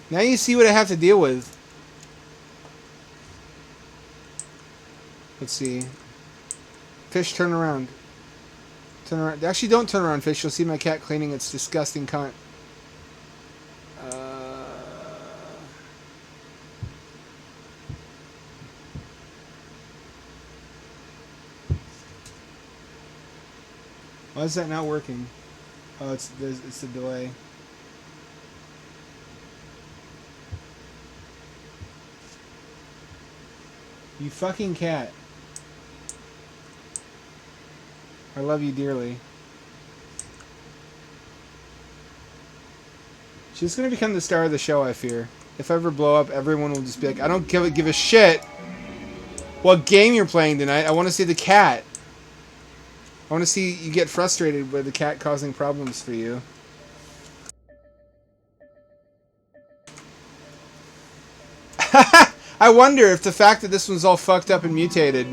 Now you see what I have to deal with. Let's see. Fish, turn around. Turn around. Actually, don't turn around, fish. You'll see my cat cleaning its disgusting cunt. Why is that not working? Oh, it's a delay. You fucking cat. I love you dearly. She's gonna become the star of the show, I fear. If I ever blow up, everyone will just be like, I don't give a shit what game you're playing tonight. I want to see the cat. I want to see you get frustrated with the cat causing problems for you. I wonder if the fact that this one's all fucked up and mutated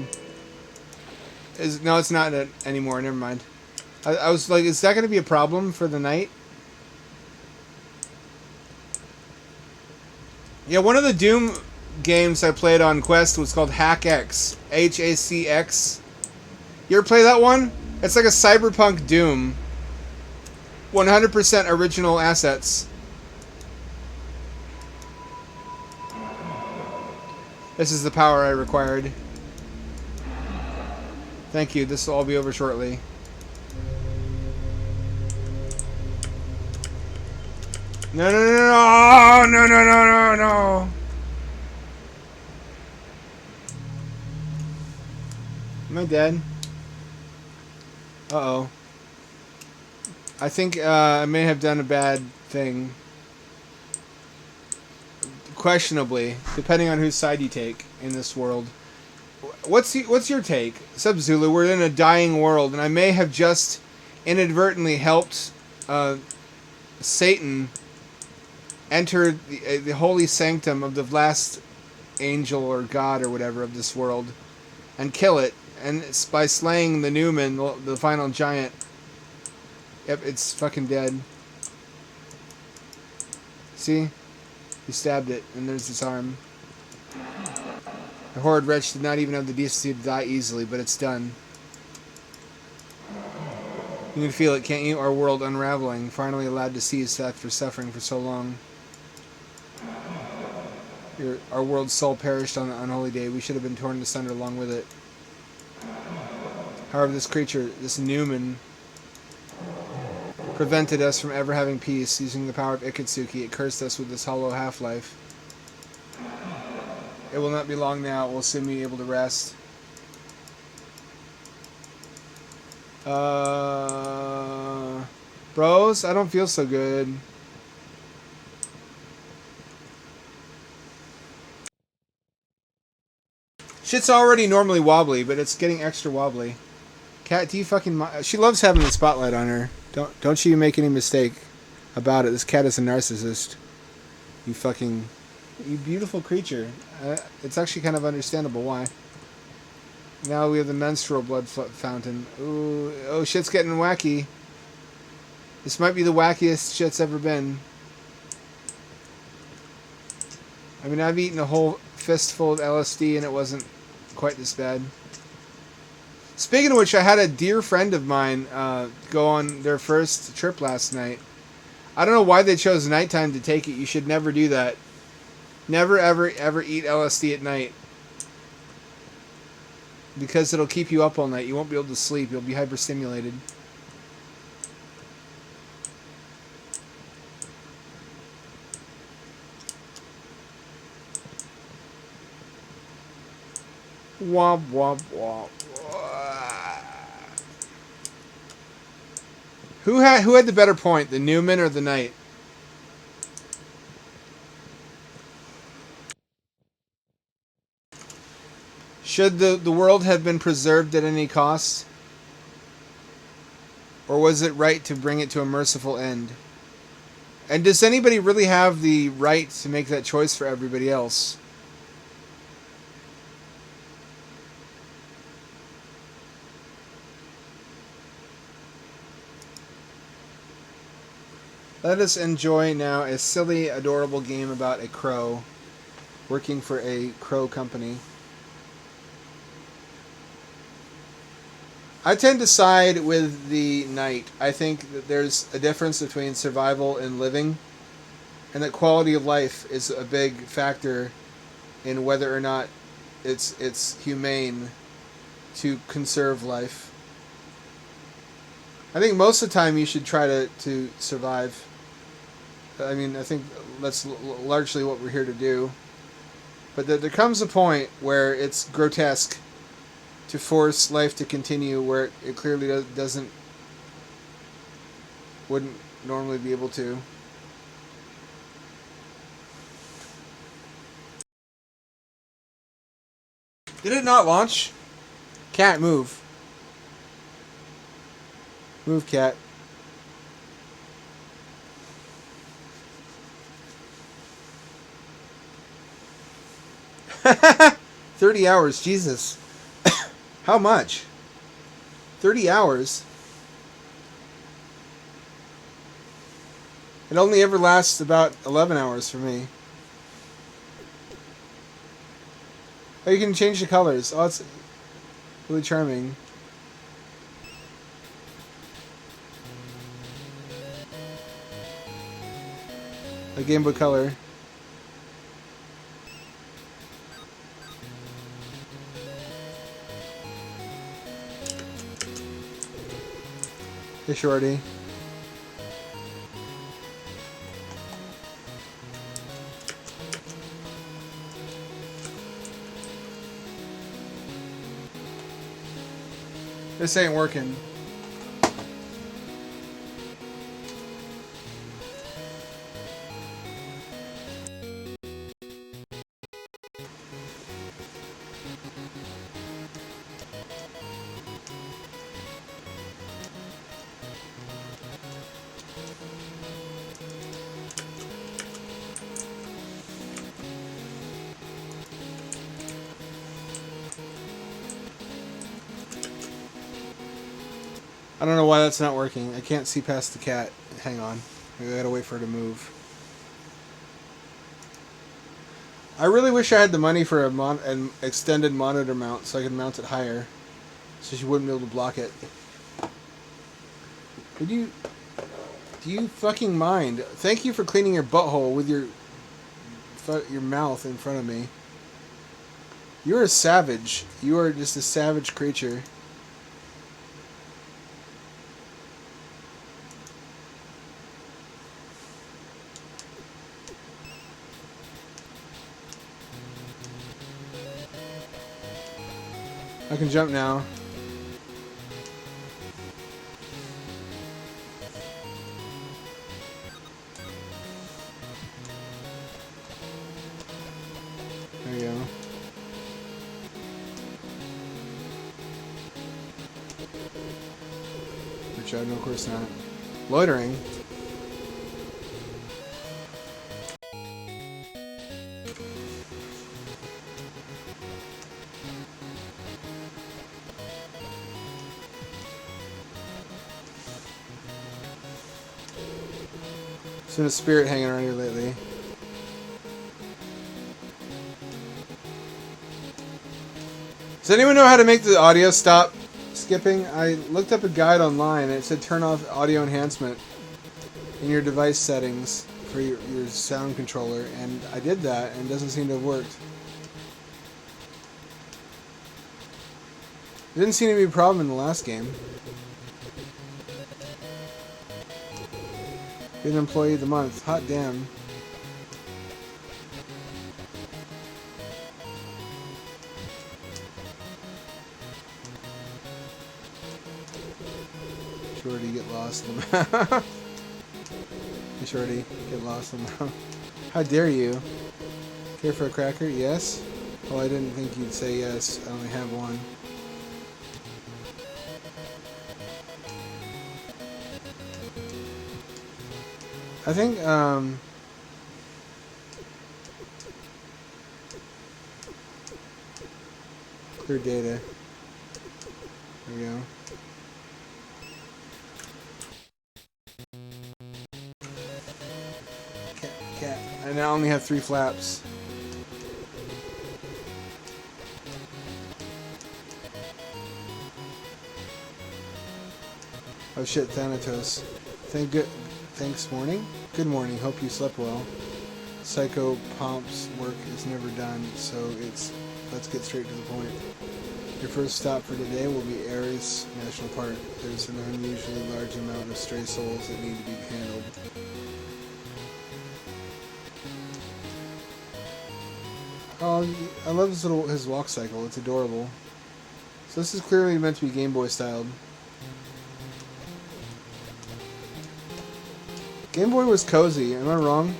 is... No, it's not anymore. Never mind. I was like, is that going to be a problem for the night? Yeah, one of the Doom games I played on Quest was called Hack X. HACX. You ever play that one? It's like a cyberpunk Doom. 100% original assets. This is the power I required. Thank you. This will all be over shortly. No, no, no, no, no, no, no, no, no. Am I dead? Uh-oh. I think I may have done a bad thing. Questionably, depending on whose side you take in this world. What's your take? Sub-Zulu, we're in a dying world, and I may have just inadvertently helped Satan enter the holy sanctum of the last angel or god or whatever of this world and kill it. And it's by slaying the Newman, the final giant. Yep, it's fucking dead. See? He stabbed it, and there's his arm. The horrid wretch did not even have the decency to die easily, but it's done. You can feel it, can't you? Our world unraveling, finally allowed to cease after suffering for so long. Our world's soul perished on the unholy day. We should have been torn asunder along with it. However, this creature, this Newman, prevented us from ever having peace. Using the power of Iketsuki, it cursed us with this hollow half-life. It will not be long now. We'll soon be able to rest. Bros, I don't feel so good. Shit's already normally wobbly, but it's getting extra wobbly. Cat, do you fucking... She loves having the spotlight on her. Don't you make any mistake about it. This cat is a narcissist. You fucking... You beautiful creature. It's actually kind of understandable why. Now we have the menstrual blood fountain. Ooh, oh, shit's getting wacky. This might be the wackiest shit's ever been. I mean, I've eaten a whole fistful of LSD and it wasn't quite this bad. Speaking of which, I had a dear friend of mine go on their first trip last night. I don't know why they chose nighttime to take it. You should never do that. Never, ever, ever eat LSD at night. Because it'll keep you up all night. You won't be able to sleep. You'll be hyperstimulated. Womp, womp, womp. Who had the better point, the Newman or the Knight? Should the world have been preserved at any cost? Or was it right to bring it to a merciful end? And does anybody really have the right to make that choice for everybody else? Let us enjoy now a silly, adorable game about a crow working for a crow company. I tend to side with the Knight. I think that there's a difference between survival and living, and that quality of life is a big factor in whether or not it's humane to conserve life. I think most of the time you should try to survive. I mean, I think that's largely what we're here to do. But there comes a point where it's grotesque to force life to continue where it clearly wouldn't normally be able to. Did it not launch? Cat, move. Move, cat. $30 hours, Jesus. How much? 30 hours? It only ever lasts about 11 hours for me. Oh, you can change the colors. Oh, it's really charming. A Game Boy Color. Hey, Shorty. This ain't working. I don't know why that's not working. I can't see past the cat. Hang on. I gotta wait for her to move. I really wish I had the money for an extended monitor mount so I could mount it higher. So she wouldn't be able to block it. Do you fucking mind? Thank you for cleaning your butthole with your mouth in front of me. You're a savage. You are just a savage creature. I can jump now. There you go. Which no, of course not. Loitering. There's been a spirit hanging around here lately. Does anyone know how to make the audio stop skipping? I looked up a guide online and it said turn off audio enhancement in your device settings for your sound controller, and I did that and it doesn't seem to have worked. It didn't seem to be a problem in the last game. Get an employee of the month. Hot damn. Shorty, get lost in the mouth. Shorty, get lost in the mouth. How dare you? Care for a cracker? Yes? Well, I didn't think you'd say yes. I only have one. I think, clear data. There we go. Cat. I now only have 3 flaps. Oh shit, Thanatos. Thanks, morning? Good morning, hope you slept well. Psycho Pomp's work is never done, so let's get straight to the point. Your first stop for today will be Ares National Park. There's an unusually large amount of stray souls that need to be handled. Oh, I love his walk cycle, it's adorable. So this is clearly meant to be Game Boy styled. Game Boy was cozy, am I wrong?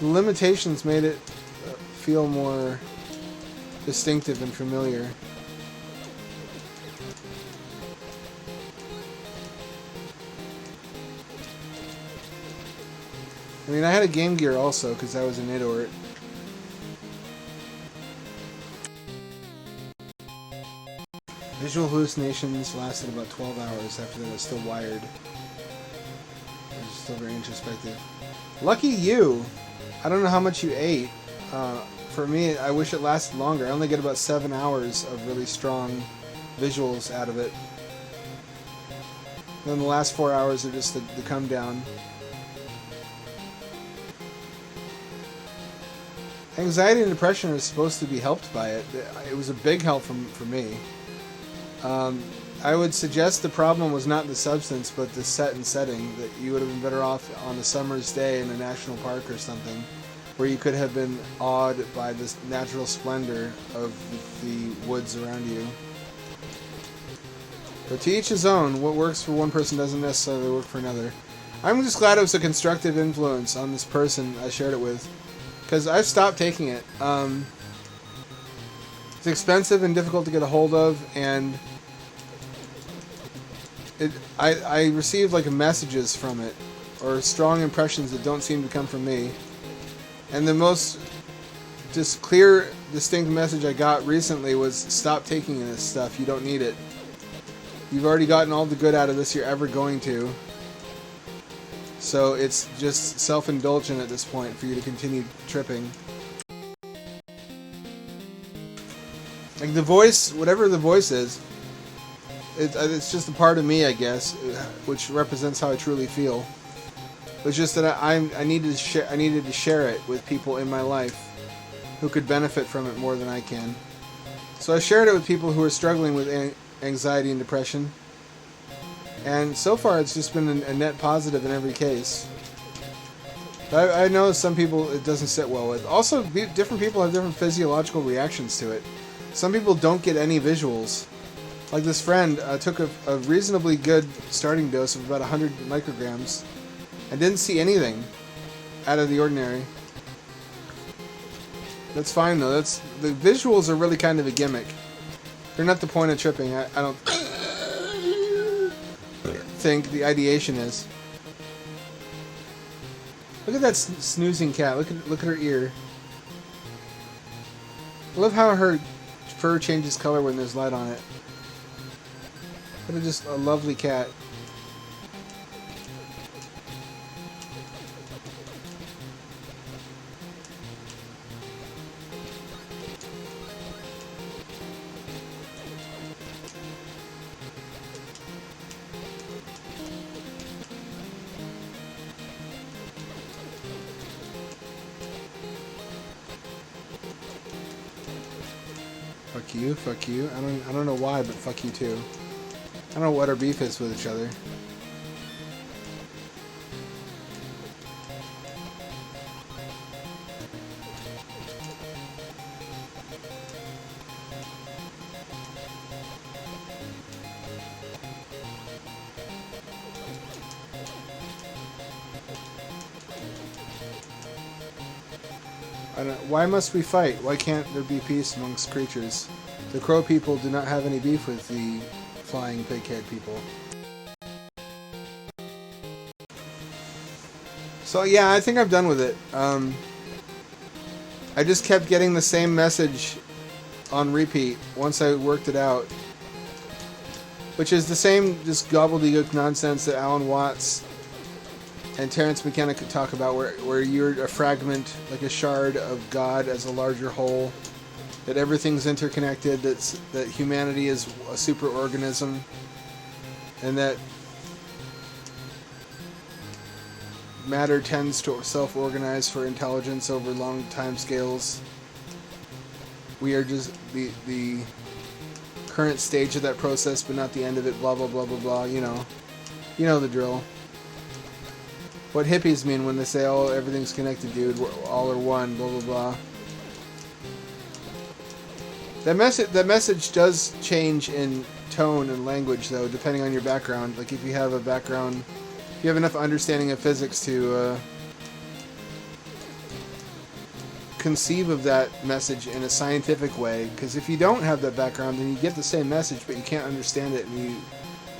The limitations made it feel more distinctive and familiar. I mean, I had a Game Gear also, because I was an idort. Visual hallucinations lasted about 12 hours. After that, I was still wired. I was still very introspective. Lucky you! I don't know how much you ate for me, I wish it lasted longer. I only get about 7 hours of really strong visuals out of it. And then the last 4 hours are just the come down. Anxiety and depression are supposed to be helped by it. It was a big help for me. I would suggest the problem was not the substance, but the set and setting. That you would have been better off on a summer's day in a national park or something, where you could have been awed by this natural splendor of the woods around you. But to each his own. What works for one person doesn't necessarily work for another. I'm just glad it was a constructive influence on this person I shared it with, because I've stopped taking it. It's expensive and difficult to get a hold of, and I received like messages from it, or strong impressions that don't seem to come from me. And the most just clear, distinct message I got recently was, stop taking this stuff. You don't need it. You've already gotten all the good out of this you're ever going to. So it's just self-indulgent at this point for you to continue tripping. Like the voice, whatever the voice is, it's just a part of me, I guess, which represents how I truly feel. It's just that I needed to share it with people in my life who could benefit from it more than I can. So I shared it with people who are struggling with anxiety and depression. And so far it's just been a net positive in every case. I know some people it doesn't sit well with. Also, different people have different physiological reactions to it. Some people don't get any visuals. Like this friend took a reasonably good starting dose of about 100 micrograms and didn't see anything out of the ordinary. That's fine though. The visuals are really kind of a gimmick. They're not the point of tripping. I don't think the ideation is. Look at that snoozing cat. Look at her ear. I love how her fur changes color when there's light on it. What just a lovely cat. Fuck you. I don't know why, but fuck you too. I don't know what our beef is with each other. Why must we fight? Why can't there be peace amongst creatures? The crow people do not have any beef with the flying pig-head people. So yeah, I think I'm done with it. I just kept getting the same message on repeat once I worked it out. Which is the same just gobbledygook nonsense that Alan Watts and Terence McKenna could talk about, where you're a fragment, like a shard of God as a larger whole, that everything's interconnected, that humanity is a superorganism, and that matter tends to self-organize for intelligence over long time scales. We are just the current stage of that process, but not the end of it, blah, blah, blah, blah, blah, you know the drill. What hippies mean when they say, oh, everything's connected, dude, we're all are one, blah, blah, blah. That message does change in tone and language, though, depending on your background. Like, if you have enough understanding of physics to conceive of that message in a scientific way. Because if you don't have that background, then you get the same message, but you can't understand it, and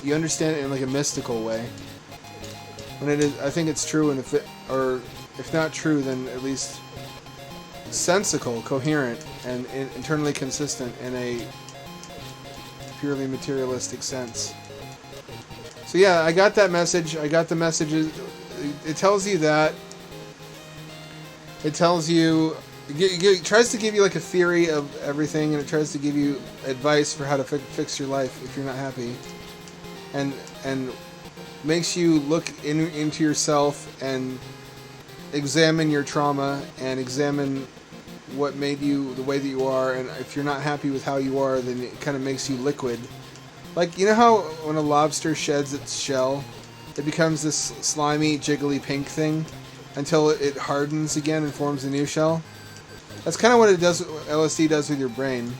you understand it in like a mystical way. When it is, I think it's true, and if not true, then at least sensical, coherent, and internally consistent in a purely materialistic sense. So yeah, I got that message. I got the messages. It tells you that. It tells you It tries to give you like a theory of everything, and it tries to give you advice for how to fix your life if you're not happy, and makes you look into yourself and examine your trauma and examine what made you the way that you are. And if you're not happy with how you are, then it kind of makes you liquid. Like, you know how when a lobster sheds its shell, it becomes this slimy, jiggly pink thing until it hardens again and forms a new shell? That's kind of what it does. LSD does with your brain.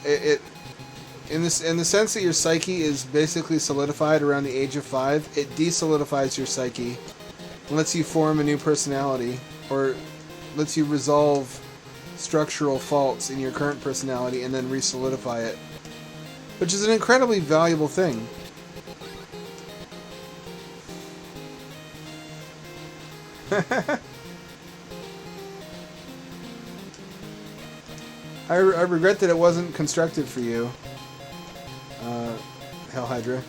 In the sense that your psyche is basically solidified around the age of 5, it desolidifies your psyche and lets you form a new personality, or lets you resolve structural faults in your current personality and then re-solidify it, which is an incredibly valuable thing. I regret that it wasn't constructive for you, Hell Hydra.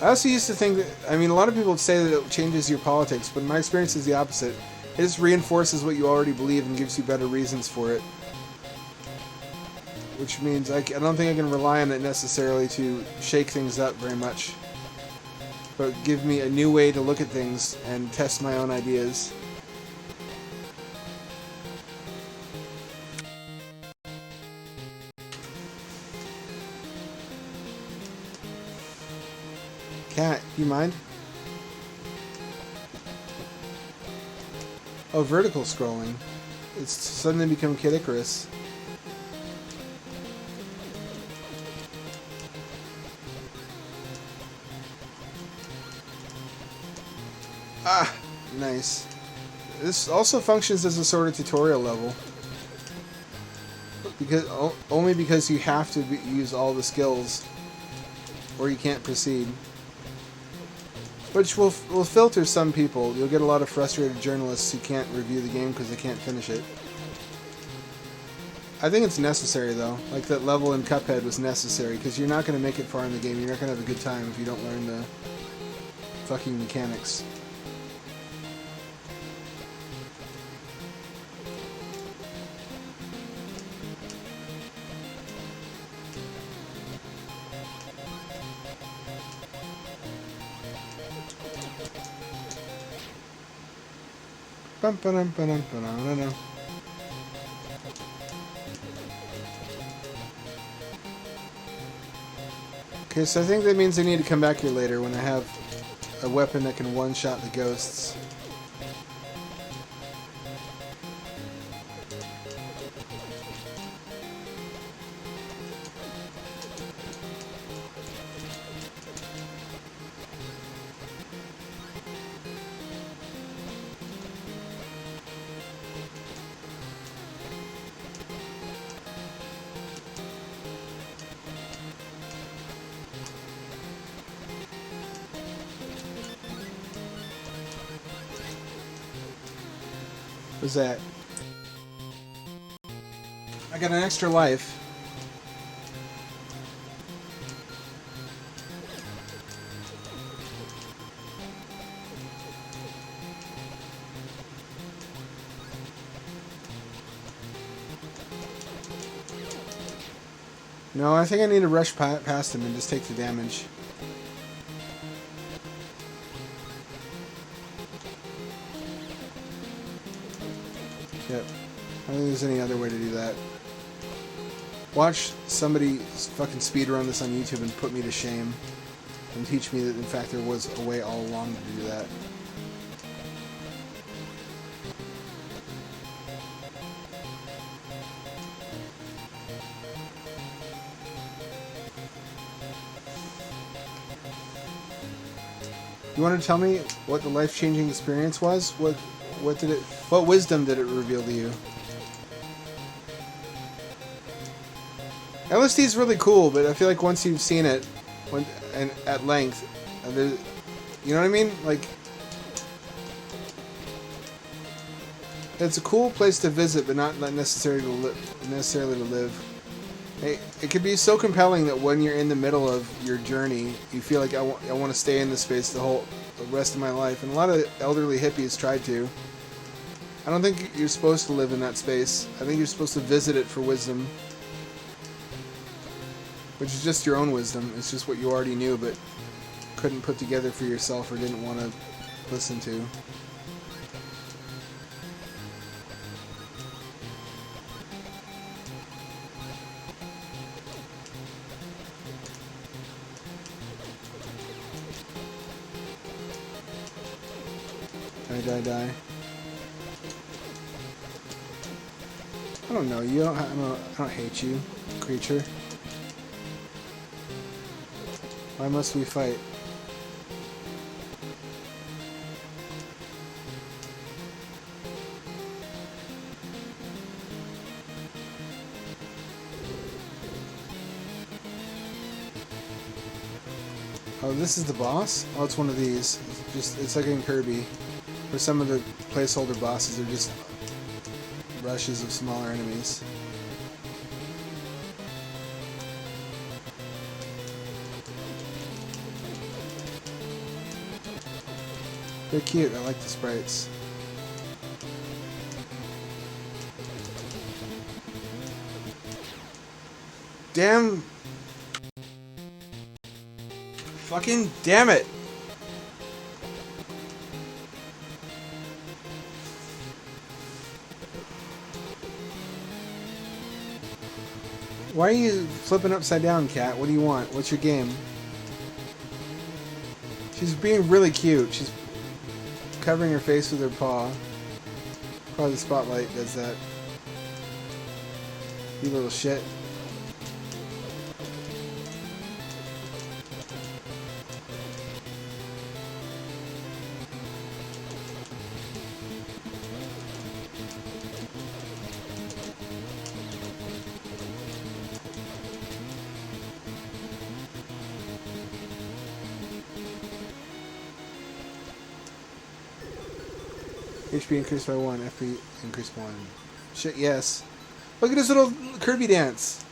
I also used to think that, I mean, a lot of people say that it changes your politics, but my experience is the opposite. It just reinforces what you already believe and gives you better reasons for it. Which means I don't think I can rely on it necessarily to shake things up very much, but give me a new way to look at things and test my own ideas. Cat, you mind? Oh, vertical scrolling. It's suddenly become Kid Icarus. Ah, nice. This also functions as a sort of tutorial level. Only because you have to use all the skills, or you can't proceed. Which will filter some people. You'll get a lot of frustrated journalists who can't review the game because they can't finish it. I think it's necessary, though. Like that level in Cuphead was necessary, because you're not going to make it far in the game. You're not going to have a good time if you don't learn the fucking mechanics. Okay, so I think that means I need to come back here later when I have a weapon that can one-shot the ghosts. What's that? I got an extra life. No, I think I need to rush past him and just take the damage. Yep. I don't think there's any other way to do that. Watch somebody fucking speedrun this on YouTube and put me to shame. And teach me that, in fact, there was a way all along to do that. You want to tell me what the life-changing experience was? What wisdom did it reveal to you? LSD is really cool, but I feel like once you've seen it, and at length, you know what I mean? Like, it's a cool place to visit, but not necessarily to live. It could be so compelling that when you're in the middle of your journey, you feel like I want to stay in this space the rest of my life. And a lot of elderly hippies tried to. I don't think you're supposed to live in that space. I think you're supposed to visit it for wisdom. Which is just your own wisdom. It's just what you already knew but couldn't put together for yourself or didn't want to listen to. Die. I don't know you. I don't hate you, creature. Why must we fight? Oh, this is the boss? Oh, it's one of these. It's like in Kirby. For some of the placeholder bosses, they're just rushes of smaller enemies. They're cute. I like the sprites. Damn. Fucking damn it. Why are you flipping upside down, cat? What do you want? What's your game? She's being really cute. She's covering her face with her paw. Probably the spotlight does that. You little shit. HP increased by 1, FP increased 1. Shit, yes. Look at this little Kirby dance.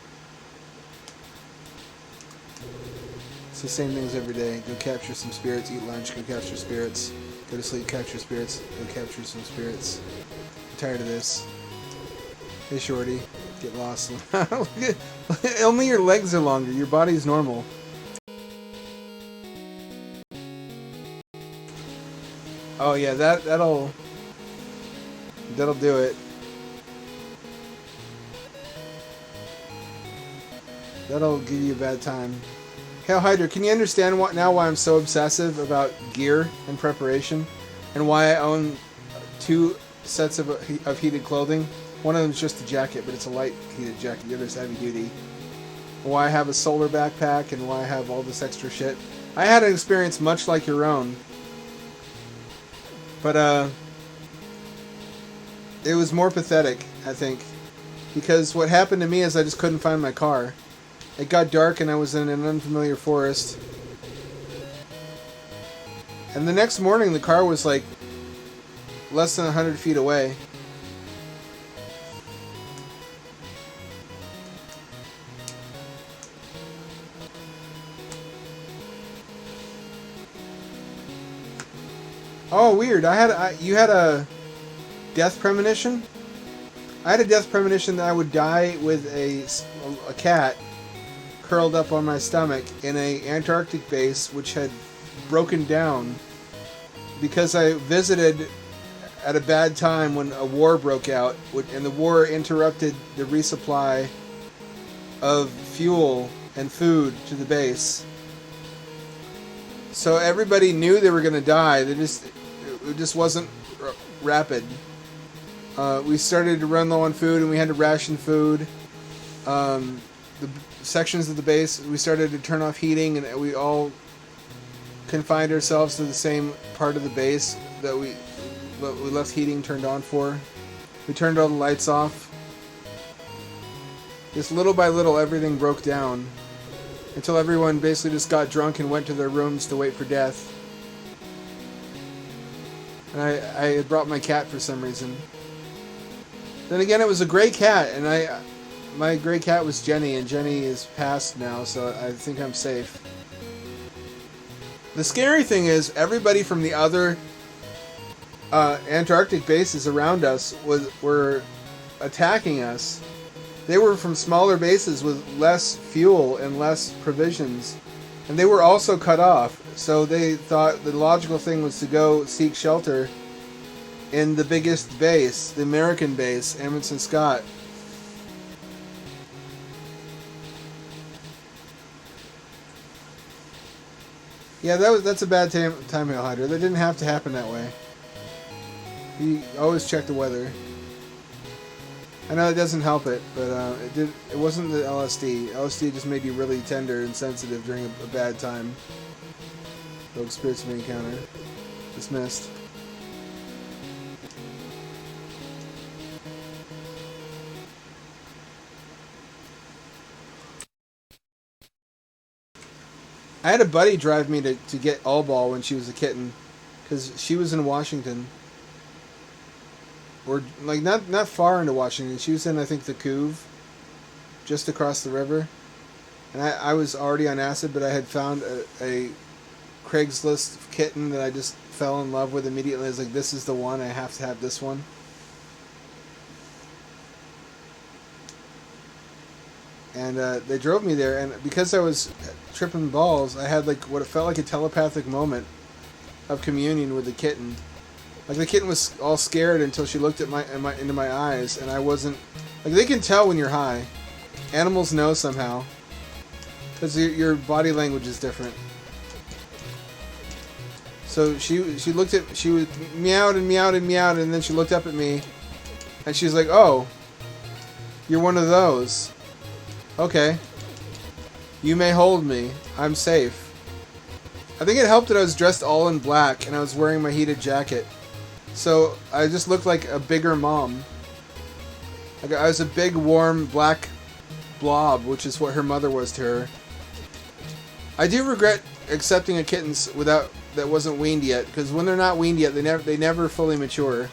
It's the same things every day. Go capture some spirits, eat lunch, go capture spirits. Go to sleep, capture spirits, go capture some spirits. I'm tired of this. Hey shorty, get lost. Only your legs are longer, your body's normal. Oh yeah, that'll do it. That'll give you a bad time. Hail Hydra, can you understand why I'm so obsessive about gear and preparation? And why I own 2 sets of heated clothing? One of them is just a jacket, but it's a light heated jacket. The other is heavy duty. And why I have a solar backpack and why I have all this extra shit. I had an experience much like your own. But, it was more pathetic, I think. Because what happened to me is I just couldn't find my car. It got dark and I was in an unfamiliar forest. And the next morning the car was like less than 100 feet away. Oh, weird. You had a death premonition? I had a death premonition that I would die with a cat curled up on my stomach in a Antarctic base which had broken down because I visited at a bad time when a war broke out and the war interrupted the resupply of fuel and food to the base. So everybody knew they were going to die. It just wasn't rapid. We started to run low on food and we had to ration food. The sections of the base, we started to turn off heating and we all confined ourselves to the same part of the base that we left heating turned on for. We turned all the lights off. Just little by little everything broke down until everyone basically just got drunk and went to their rooms to wait for death. And I had brought my cat for some reason. Then again, it was a gray cat, and my gray cat was Jenny, and Jenny is passed now, so I think I'm safe. The scary thing is, everybody from the other Antarctic bases around us were attacking us. They were from smaller bases with less fuel and less provisions, and they were also cut off. So they thought the logical thing was to go seek shelter in the biggest base, the American base, Amundsen Scott. Yeah, that's a bad time Hail Hydra. That didn't have to happen that way. You always check the weather. I know it doesn't help it, but it wasn't the LSD. LSD just made you really tender and sensitive during a bad time. Rogue Spirits of Encounter. Dismissed. I had a buddy drive me to get All Ball when she was a kitten, because she was in Washington. Or, like, not far into Washington. She was in, I think, the Couve, just across the river. And I was already on acid, but I had found a Craigslist kitten that I just fell in love with immediately. I was like, this is the one. I have to have this one. And they drove me there, and because I was tripping balls, I had like what it felt like a telepathic moment of communion with the kitten. Like the kitten was all scared until she looked at into my eyes, and I wasn't. Like they can tell when you're high. Animals know somehow, because your body language is different. So she looked at she was meowed and meowed and meowed, and then she looked up at me, and she's like, "Oh, you're one of those. Okay. You may hold me. I'm safe." I think it helped that I was dressed all in black and I was wearing my heated jacket. So I just looked like a bigger mom. Like I was a big, warm, black blob, which is what her mother was to her. I do regret accepting a kitten that wasn't weaned yet, because when they're not weaned yet, they never fully mature.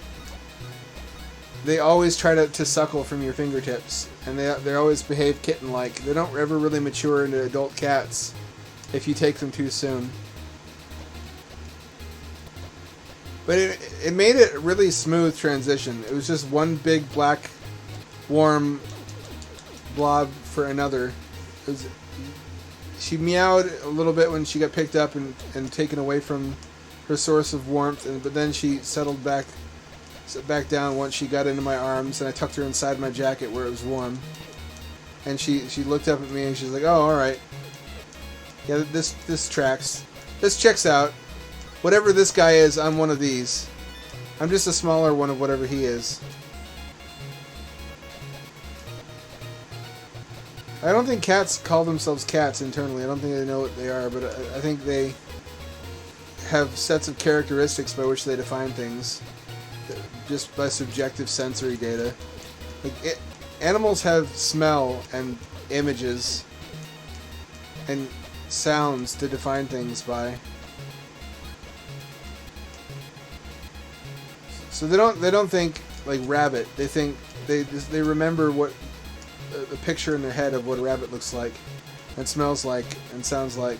They always try to suckle from your fingertips, and they always behave kitten-like. They don't ever really mature into adult cats if you take them too soon. But it made it a really smooth transition. It was just one big black, warm blob for another. She meowed a little bit when she got picked up and taken away from her source of warmth, but then she settled back down once she got into my arms, and I tucked her inside my jacket where it was warm. And she looked up at me and she's like, "Oh, all right. Yeah, this tracks. This checks out. Whatever this guy is, I'm one of these. I'm just a smaller one of whatever he is." I don't think cats call themselves cats internally. I don't think they know what they are, but I think they have sets of characteristics by which they define things, just by subjective sensory data. Like animals have smell and images and sounds to define things by. So they don't think like rabbit. They think they remember what the picture in their head of what a rabbit looks like and smells like and sounds like,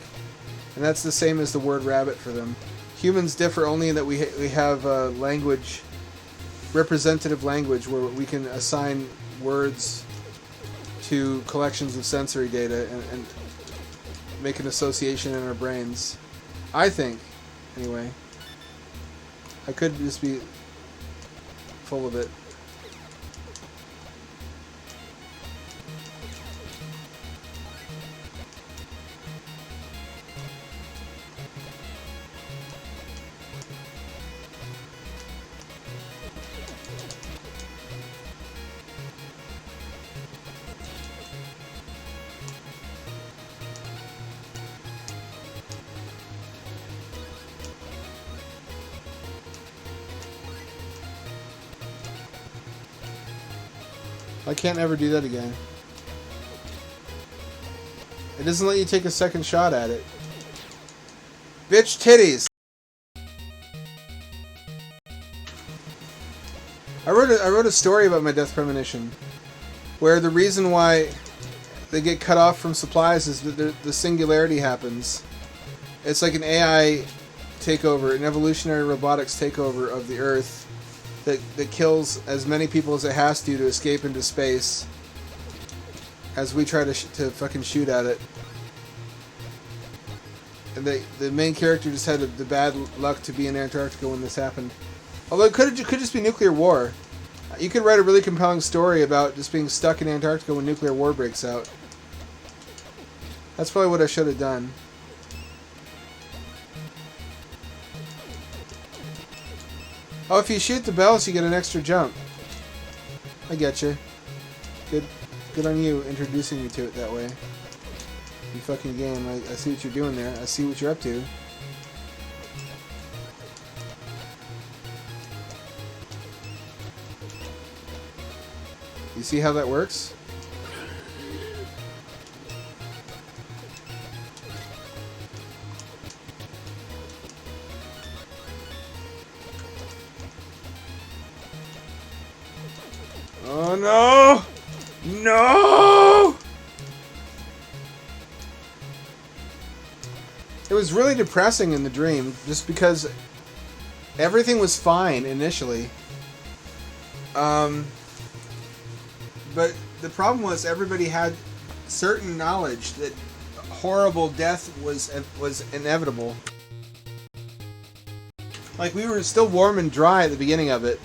and that's the same as the word rabbit for them. Humans differ only in that we have language, representative language, where we can assign words to collections of sensory data and make an association in our brains. I think, anyway. I could just be full of it. I can't ever do that again. It doesn't let you take a second shot at it. Bitch titties! I wrote a story about my death premonition, where the reason why they get cut off from supplies is that the singularity happens. It's like an AI takeover, an evolutionary robotics takeover of the Earth that kills as many people as it has to escape into space as we try to fucking shoot at it. And the main character just had the bad luck to be in Antarctica when this happened. Although it could just be nuclear war. You could write a really compelling story about just being stuck in Antarctica when nuclear war breaks out. That's probably what I should have done. Oh, if you shoot the bells, you get an extra jump. I get you. Good on you introducing me to it that way. You fucking game. I see what you're doing there. I see what you're up to. You see how that works? Oh no! No! It was really depressing in the dream, just because everything was fine initially. But the problem was everybody had certain knowledge that horrible death was inevitable. Like, we were still warm and dry at the beginning of it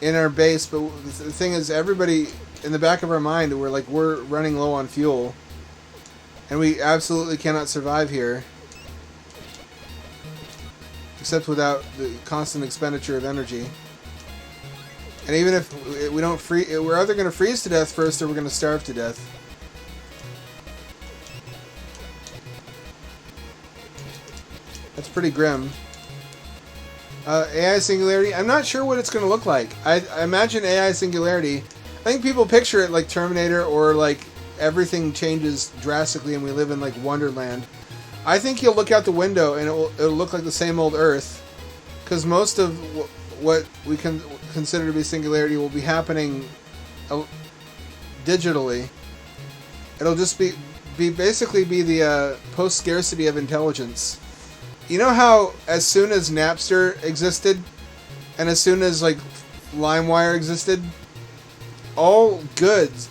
in our base, but the thing is, everybody in the back of our mind, we're running low on fuel, and we absolutely cannot survive here except without the constant expenditure of energy. And even if we don't we're either going to freeze to death first, or we're going to starve to death. That's pretty grim. AI Singularity, I'm not sure what it's going to look like. I imagine AI Singularity, I think people picture it like Terminator, or like everything changes drastically and we live in like Wonderland. I think you'll look out the window and it'll look like the same old Earth, because most of what we can consider to be singularity will be happening digitally. It'll just be basically the post-scarcity of intelligence. You know how as soon as Napster existed, and as soon as like LimeWire existed, all goods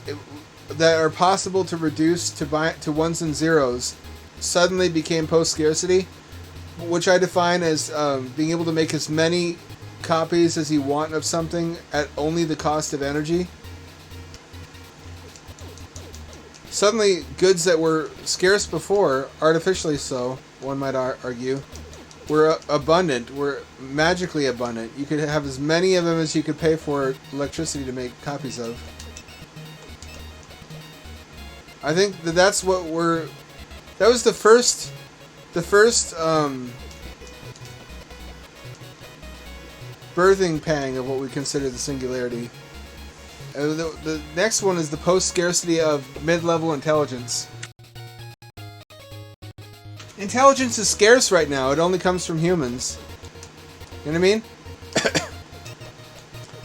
that are possible to reduce to ones and zeros suddenly became post-scarcity, which I define as being able to make as many copies as you want of something at only the cost of energy. Suddenly, goods that were scarce before, artificially so, one might argue, were abundant, were magically abundant. You could have as many of them as you could pay for electricity to make copies of. I think that's what that was the first birthing pang of what we consider the singularity. The next one is the post-scarcity of mid-level intelligence. Intelligence is scarce right now. It only comes from humans. You know what I mean?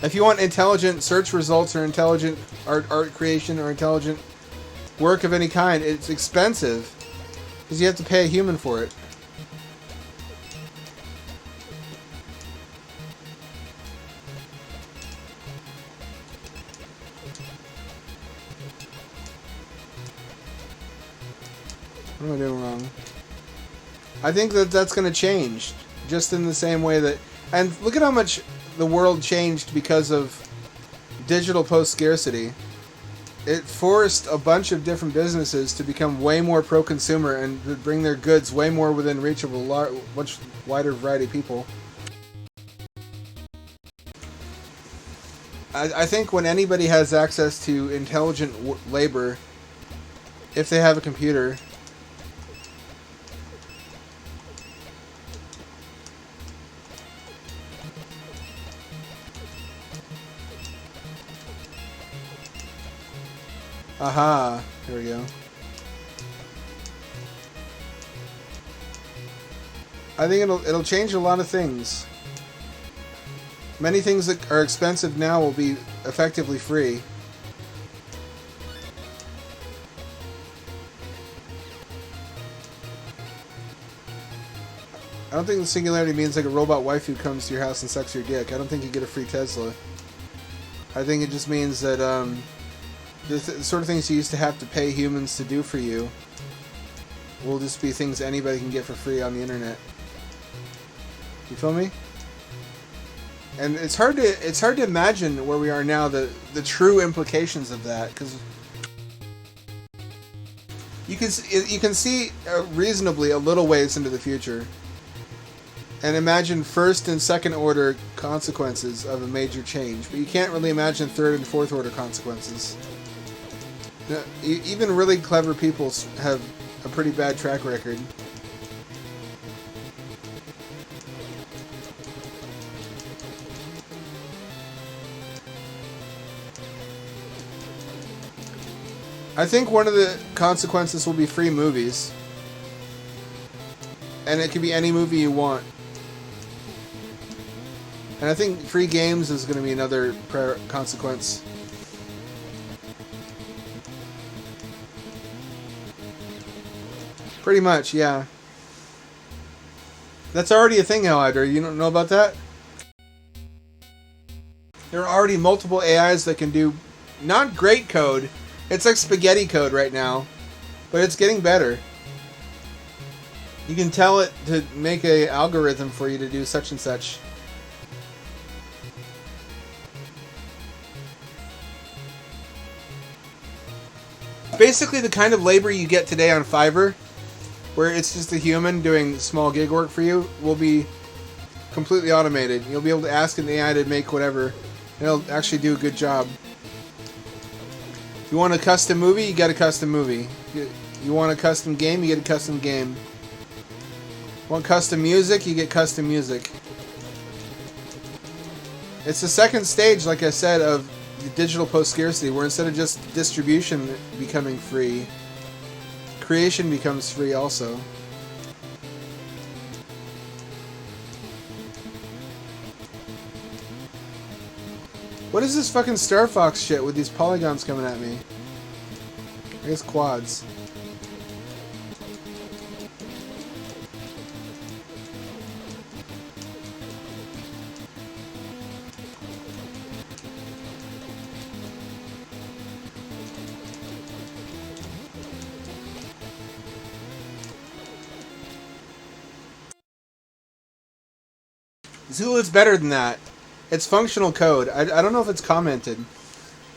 If you want intelligent search results, or intelligent art creation, or intelligent work of any kind, it's expensive, because you have to pay a human for it. What am I doing wrong? I think that's going to change, just in the same way that... And look at how much the world changed because of digital post-scarcity. It forced a bunch of different businesses to become way more pro-consumer and to bring their goods way more within reach of a much wider variety of people. I think when anybody has access to intelligent labor, if they have a computer... Aha, here we go. I think it'll change a lot of things. Many things that are expensive now will be effectively free. I don't think the singularity means like a robot wife who comes to your house and sucks your dick. I don't think you get a free Tesla. I think it just means that the sort of things you used to have to pay humans to do for you will just be things anybody can get for free on the internet. You feel me? And it's hard to imagine where we are now, the true implications of that, because you can see reasonably a little ways into the future, and imagine first and second order consequences of a major change, but you can't really imagine third and fourth order consequences. Now, even really clever people have a pretty bad track record. I think one of the consequences will be free movies. And it could be any movie you want. And I think free games is going to be another consequence. Pretty much, yeah. That's already a thing, however. You don't know about that? There are already multiple AIs that can do not great code. It's like spaghetti code right now, but it's getting better. You can tell it to make an algorithm for you to do such and such. Basically the kind of labor you get today on Fiverr, where it's just a human doing small gig work for you, will be completely automated. You'll be able to ask an AI to make whatever, and it'll actually do a good job. You want a custom movie, you get a custom movie. You want a custom game, you get a custom game. Want custom music, you get custom music. It's the second stage, like I said, of the digital post-scarcity, where instead of just distribution becoming free, creation becomes free also. What is this fucking Star Fox shit with these polygons coming at me? I guess quads. Zula's better than that. It's functional code. I don't know if it's commented.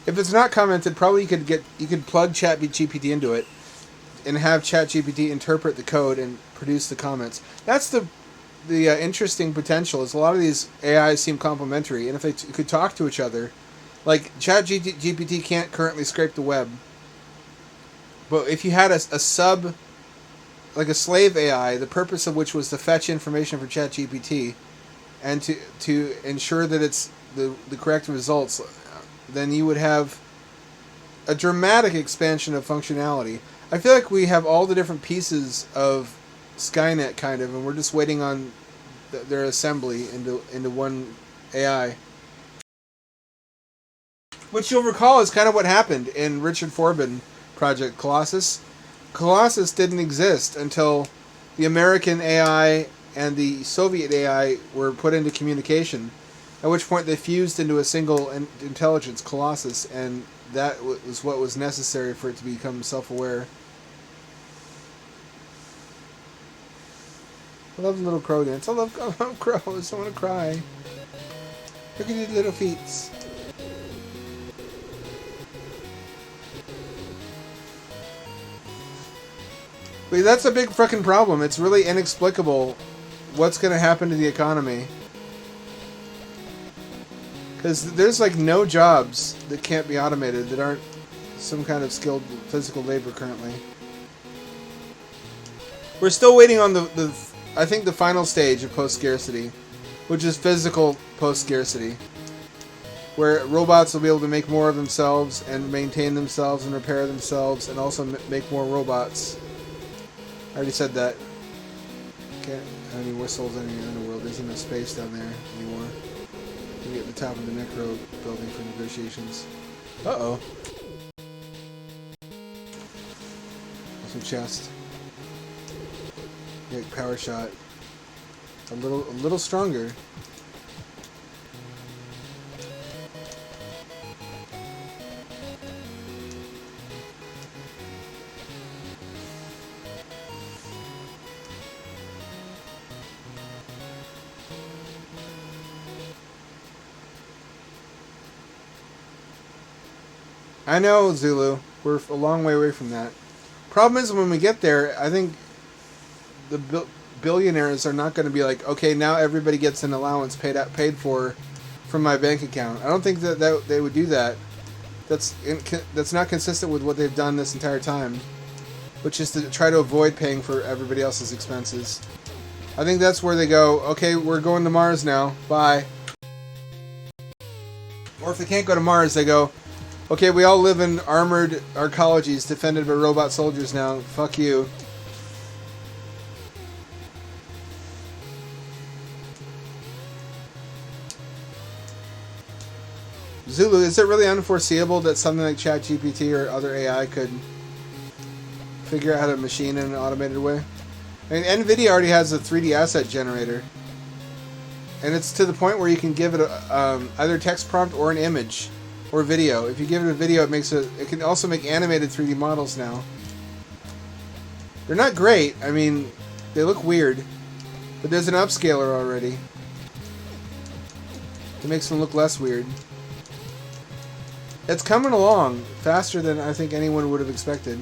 If it's not commented, probably you could plug ChatGPT into it and have ChatGPT interpret the code and produce the comments. That's the interesting potential. Is a lot of these AIs seem complementary, and if they could talk to each other, like ChatGPT can't currently scrape the web, but if you had a sub, like a slave AI, the purpose of which was to fetch information for ChatGPT and to ensure that it's the correct results, then you would have a dramatic expansion of functionality. I feel like we have all the different pieces of Skynet, kind of, and we're just waiting on their assembly into one AI. Which you'll recall is kind of what happened in Richard Forbin Project Colossus. Colossus didn't exist until the American AI and the Soviet AI were put into communication, at which point they fused into a single intelligence, Colossus, and that was what was necessary for it to become self-aware. I love the little crow dance. I love crows. I want to cry. Look at these little feet. But that's a big fucking problem. It's really inexplicable what's going to happen to the economy. Because there's like no jobs that can't be automated that aren't some kind of skilled physical labor currently. We're still waiting on I think the final stage of post-scarcity, which is physical post-scarcity, where robots will be able to make more of themselves and maintain themselves and repair themselves and also make more robots. I already said that. Can't have any whistles anywhere in the world. There's no space down there anymore. You get the top of the Necrow building for negotiations. Uh-oh. Some chest. Get power shot. A little stronger. I know, Zulu. We're a long way away from that. Problem is, when we get there, I think the billionaires are not going to be like, okay, now everybody gets an allowance paid for from my bank account. I don't think that they would do that. That's not consistent with what they've done this entire time, which is to try to avoid paying for everybody else's expenses. I think that's where they go, okay, we're going to Mars now. Bye. Or if they can't go to Mars, they go, okay, we all live in armored arcologies defended by robot soldiers now. Fuck you. Zulu, is it really unforeseeable that something like ChatGPT or other AI could figure out how to machine in an automated way? I mean, NVIDIA already has a 3D asset generator. And it's to the point where you can give it either a text prompt or an image or video. If you give it a video, it can also make animated 3D models now. They're not great. I mean, they look weird. But there's an upscaler already. It makes them look less weird. It's coming along faster than I think anyone would have expected.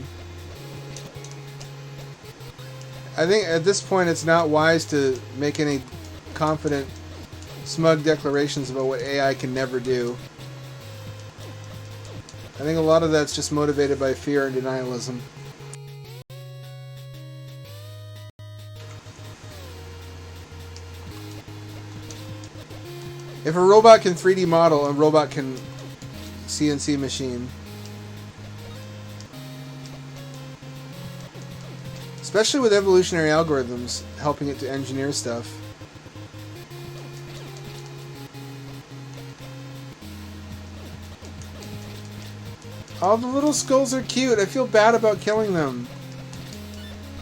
I think at this point it's not wise to make any confident, smug declarations about what AI can never do. I think a lot of that's just motivated by fear and denialism. If a robot can 3D model, a robot can CNC machine. Especially with evolutionary algorithms helping it to engineer stuff. All the little skulls are cute. I feel bad about killing them.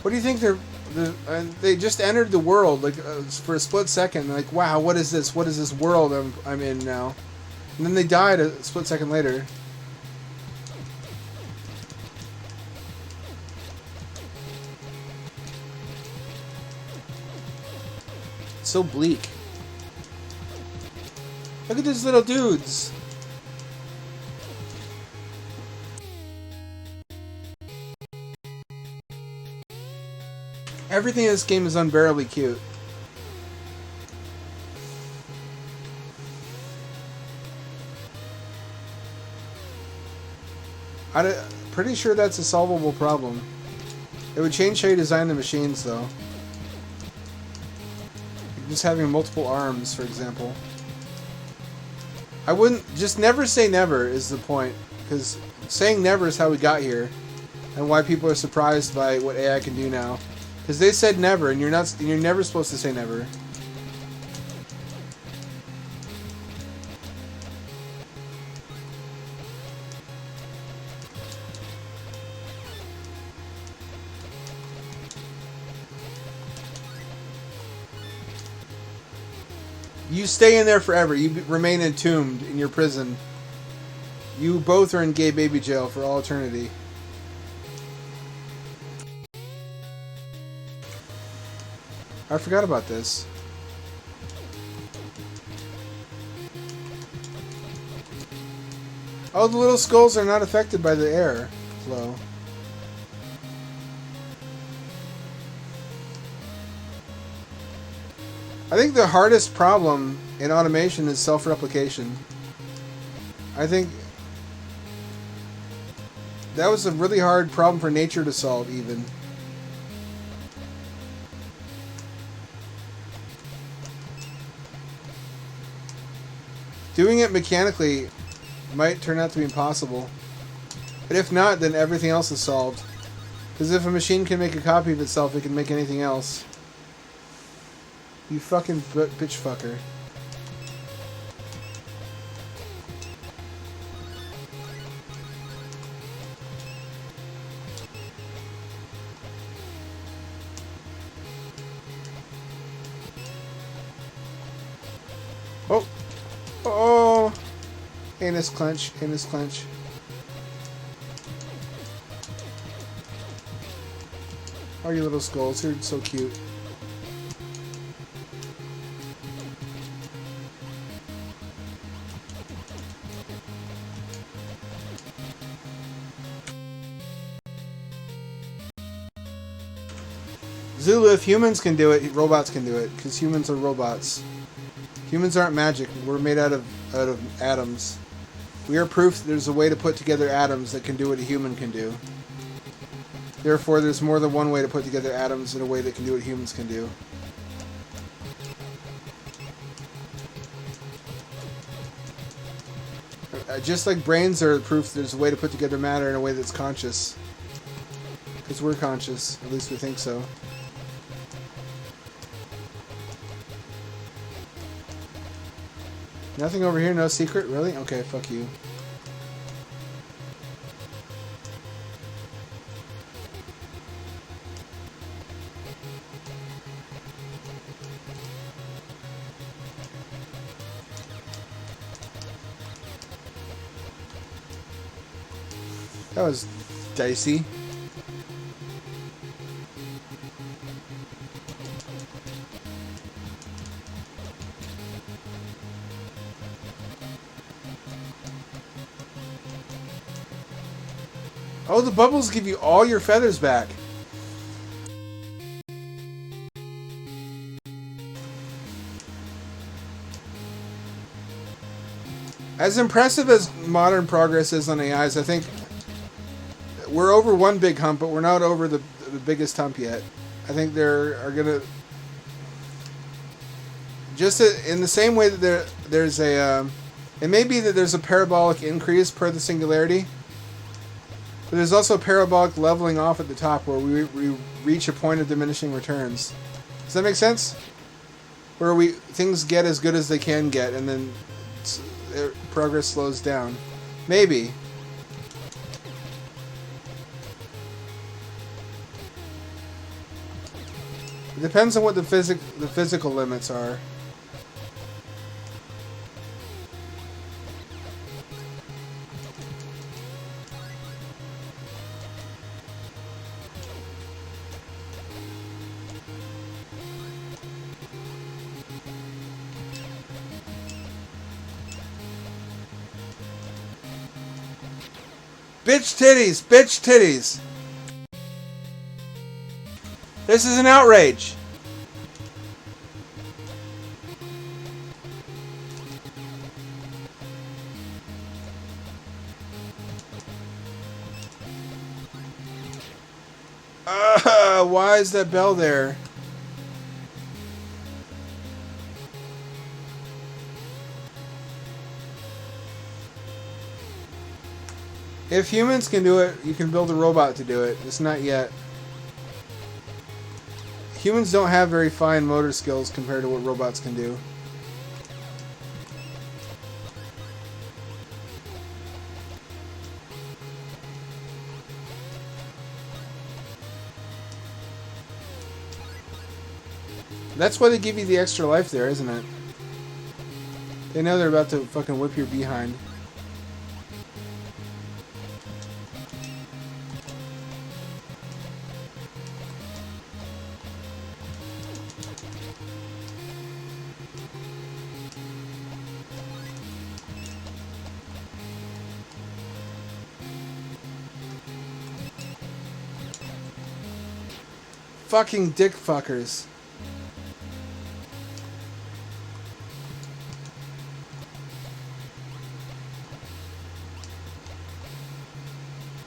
What do you think they just entered the world like for a split second. Like, wow, what is this? What is this world I'm in now? And then they died a split second later. It's so bleak. Look at these little dudes. Everything in this game is unbearably cute. I'm pretty sure that's a solvable problem. It would change how you design the machines, though. Just having multiple arms, for example. I wouldn't... Just never say never is the point. Because saying never is how we got here. And why people are surprised by what AI can do now. Because they said never, and you're never supposed to say never. You stay in there forever. You remain entombed in your prison. You both are in gay baby jail for all eternity. I forgot about this. Oh, the little skulls are not affected by the air flow. I think the hardest problem in automation is self-replication. I think that was a really hard problem for nature to solve, even. Doing it mechanically might turn out to be impossible. But if not, then everything else is solved. Because if a machine can make a copy of itself, it can make anything else. You fucking bitch fucker. Anus clench, anus clench. Oh, you little skulls, you're so cute. Zulu, if humans can do it, robots can do it, because humans are robots. Humans aren't magic. We're made out of atoms. We are proof that there's a way to put together atoms that can do what a human can do. Therefore, there's more than one way to put together atoms in a way that can do what humans can do. Just like brains are proof there's a way to put together matter in a way that's conscious. Because we're conscious. At least we think so. Nothing over here? No secret? Really? Okay, fuck you. That was dicey. Oh, the bubbles give you all your feathers back. As impressive as modern progress is on AIs, I think we're over one big hump, but we're not over the biggest hump yet. I think there are gonna just in the same way that there's a it may be that there's a parabolic increase per the singularity, but there's also a parabolic leveling off at the top where we reach a point of diminishing returns. Does that make sense? Where things get as good as they can get, and then progress slows down. Maybe. It depends on what the physical limits are. Bitch titties! Bitch titties! This is an outrage! Why is that bell there? If humans can do it, you can build a robot to do it. It's not yet. Humans don't have very fine motor skills compared to what robots can do. That's why they give you the extra life there, isn't it? They know they're about to fucking whip your behind. Fucking dick fuckers.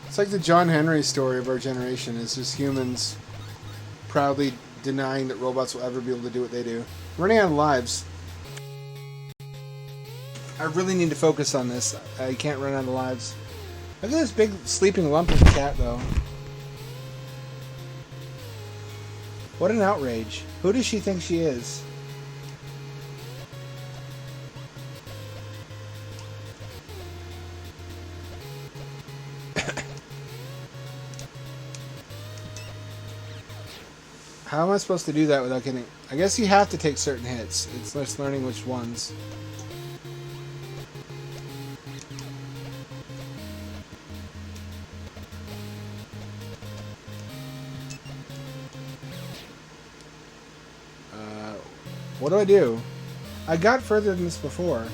It's like the John Henry story of our generation. It's just humans proudly denying that robots will ever be able to do what they do. Running out of lives. I really need to focus on this. I can't run out of lives. Look at this big sleeping lump of a cat, though. What an outrage. Who does she think she is? How am I supposed to do that without getting... I guess you have to take certain hits. It's just learning which ones. What do I do? I got further than this before.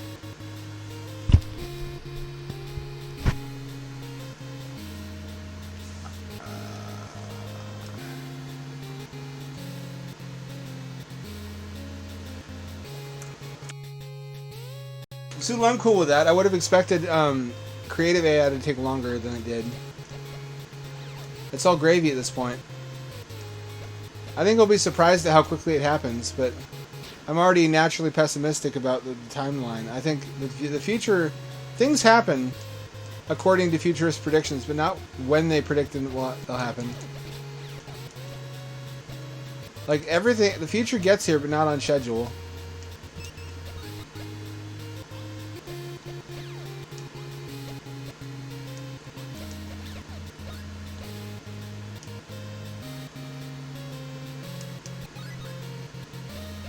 So I'm cool with that. I would have expected creative AI to take longer than it did. It's all gravy at this point. I think I'll be surprised at how quickly it happens, but I'm already naturally pessimistic about the timeline. I think the future... Things happen according to futurist predictions, but not when they predict they'll happen. Like, everything... The future gets here, but not on schedule.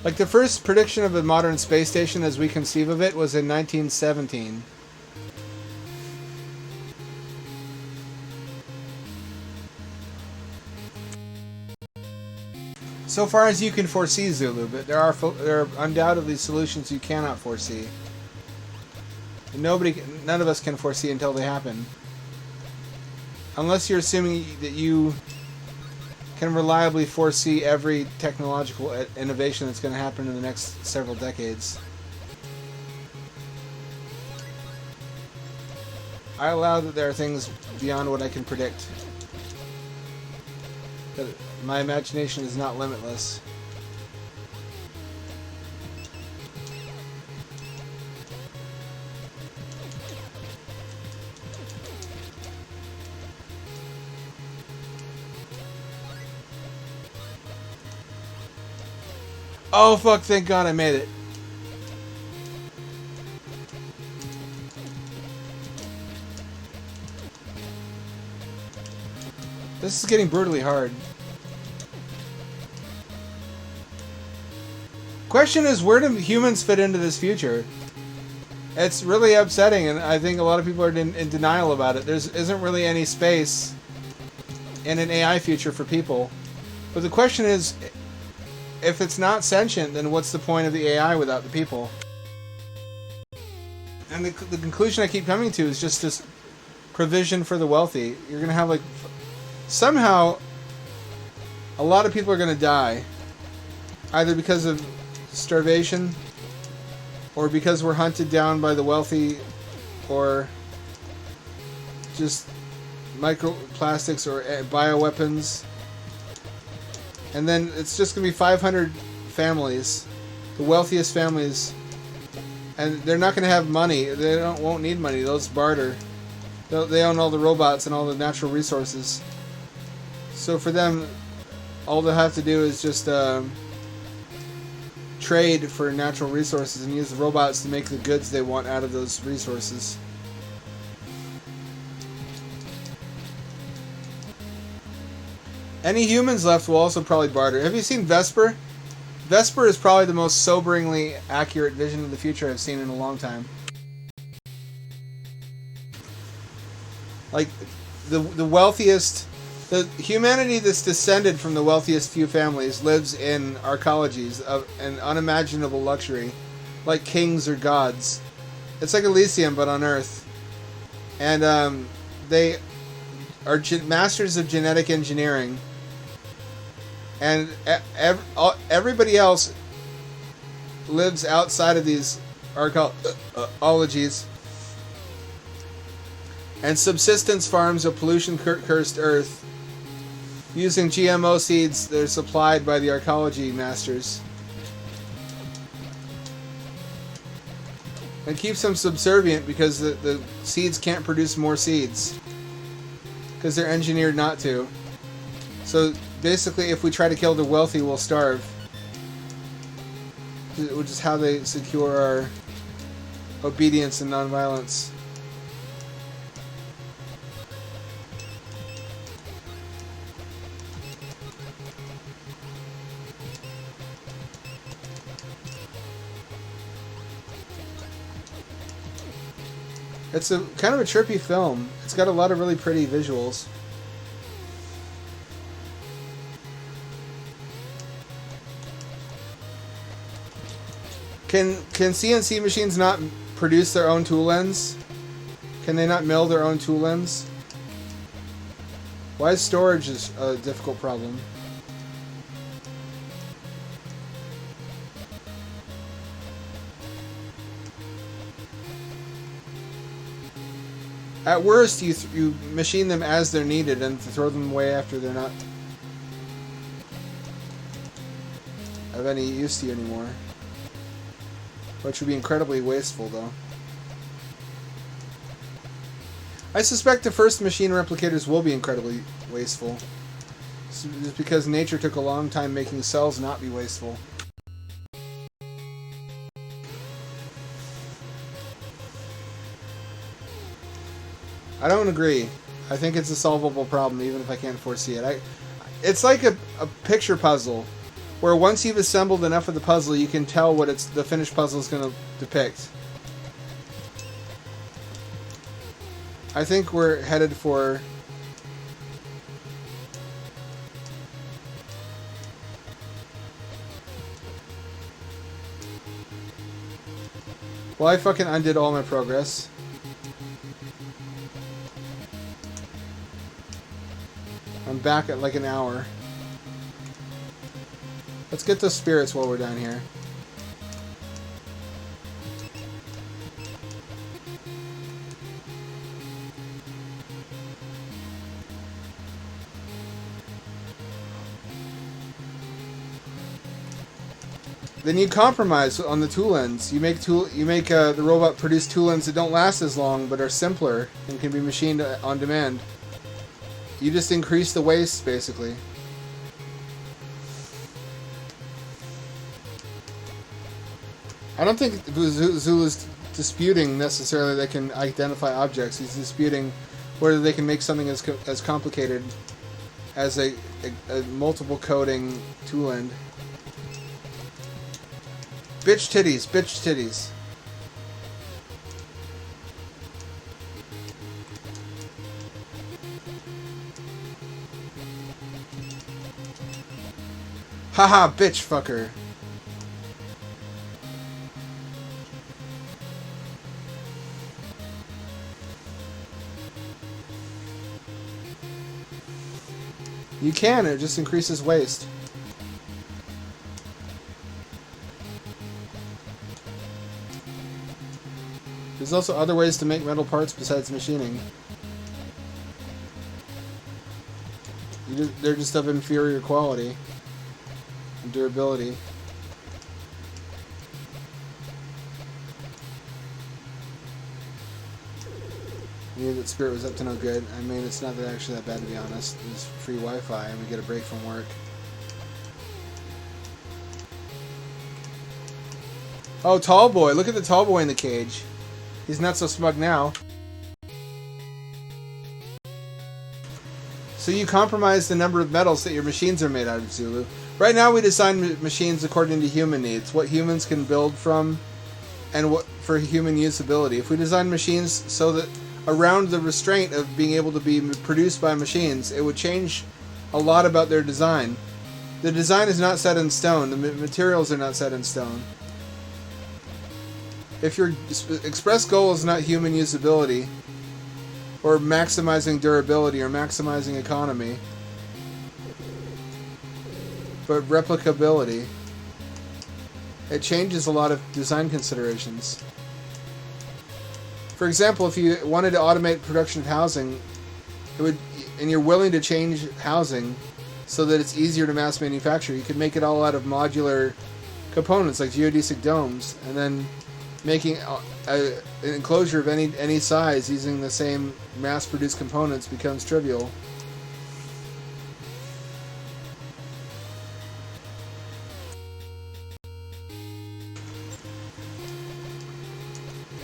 Like, the first prediction of a modern space station as we conceive of it was in 1917. So far as you can foresee, Zulu, but there are undoubtedly solutions you cannot foresee. And none of us can foresee until they happen. Unless you're assuming that you can reliably foresee every technological innovation that's going to happen in the next several decades. I allow that there are things beyond what I can predict. But my imagination is not limitless. Oh fuck, thank God I made it. This is getting brutally hard. Question is, where do humans fit into this future? It's really upsetting, and I think a lot of people are in denial about it. There isn't really any space in an AI future for people. But the question is, if it's not sentient, then what's the point of the AI without the people? And the conclusion I keep coming to is just this provision for the wealthy. You're going to have, like... Somehow, a lot of people are going to die. Either because of starvation, or because we're hunted down by the wealthy, or just microplastics or bioweapons. And then it's just going to be 500 families, the wealthiest families, and they're not going to have money. They won't need money. They'll just barter. They own all the robots and all the natural resources. So for them, all they'll have to do is just trade for natural resources and use the robots to make the goods they want out of those resources. Any humans left will also probably barter. Have you seen Vesper? Vesper is probably the most soberingly accurate vision of the future I've seen in a long time. Like, the wealthiest... The humanity that's descended from the wealthiest few families lives in arcologies of an unimaginable luxury, like kings or gods. It's like Elysium, but on Earth. And they are masters of genetic engineering. And everybody else lives outside of these arcologies. And subsistence farms of pollution-cursed Earth using GMO seeds that are supplied by the arcology masters. It keeps them subservient because the seeds can't produce more seeds. Because they're engineered not to. So basically, if we try to kill the wealthy, we'll starve. Which is how they secure our obedience and nonviolence. It's a kind of a trippy film. It's got a lot of really pretty visuals. Can CNC machines not produce their own tool ends? Can they not mill their own tool ends? Why is storage a difficult problem? At worst, you machine them as they're needed and throw them away after they're not of any use to you anymore. Which would be incredibly wasteful, though. I suspect the first machine replicators will be incredibly wasteful. Just because nature took a long time making cells not be wasteful. I don't agree. I think it's a solvable problem, even if I can't foresee it. It's like a picture puzzle, where once you've assembled enough of the puzzle, you can tell what the finished puzzle is going to depict. I think we're headed for... Well, I fucking undid all my progress. I'm back at like an hour. Let's get those spirits while we're down here. Then you compromise on the tool ends. You make the robot produce tool ends that don't last as long but are simpler and can be machined on demand. You just increase the waste, basically. I don't think Zulu's disputing necessarily they can identify objects. He's disputing whether they can make something as complicated as a multiple coding tool end. Bitch titties, bitch titties. Haha, bitch fucker. You can, it just increases waste. There's also other ways to make metal parts besides machining. They're just of inferior quality and durability. I knew that Spirit was up to no good. I mean, it's not actually that bad, to be honest. It's free Wi-Fi and we get a break from work. Oh, tall boy. Look at the tall boy in the cage. He's not so smug now. So you compromise the number of metals that your machines are made out of, Zulu. Right now we design machines according to human needs, what humans can build from, and what for human usability. If we design machines so that around the restraint of being able to be produced by machines, it would change a lot about their design. The design is not set in stone. The materials are not set in stone. If your express goal is not human usability, or maximizing durability, or maximizing economy, but replicability, it changes a lot of design considerations. For example, if you wanted to automate production of housing, and you're willing to change housing so that it's easier to mass manufacture, you could make it all out of modular components like geodesic domes, and then making an enclosure of any size using the same mass-produced components becomes trivial.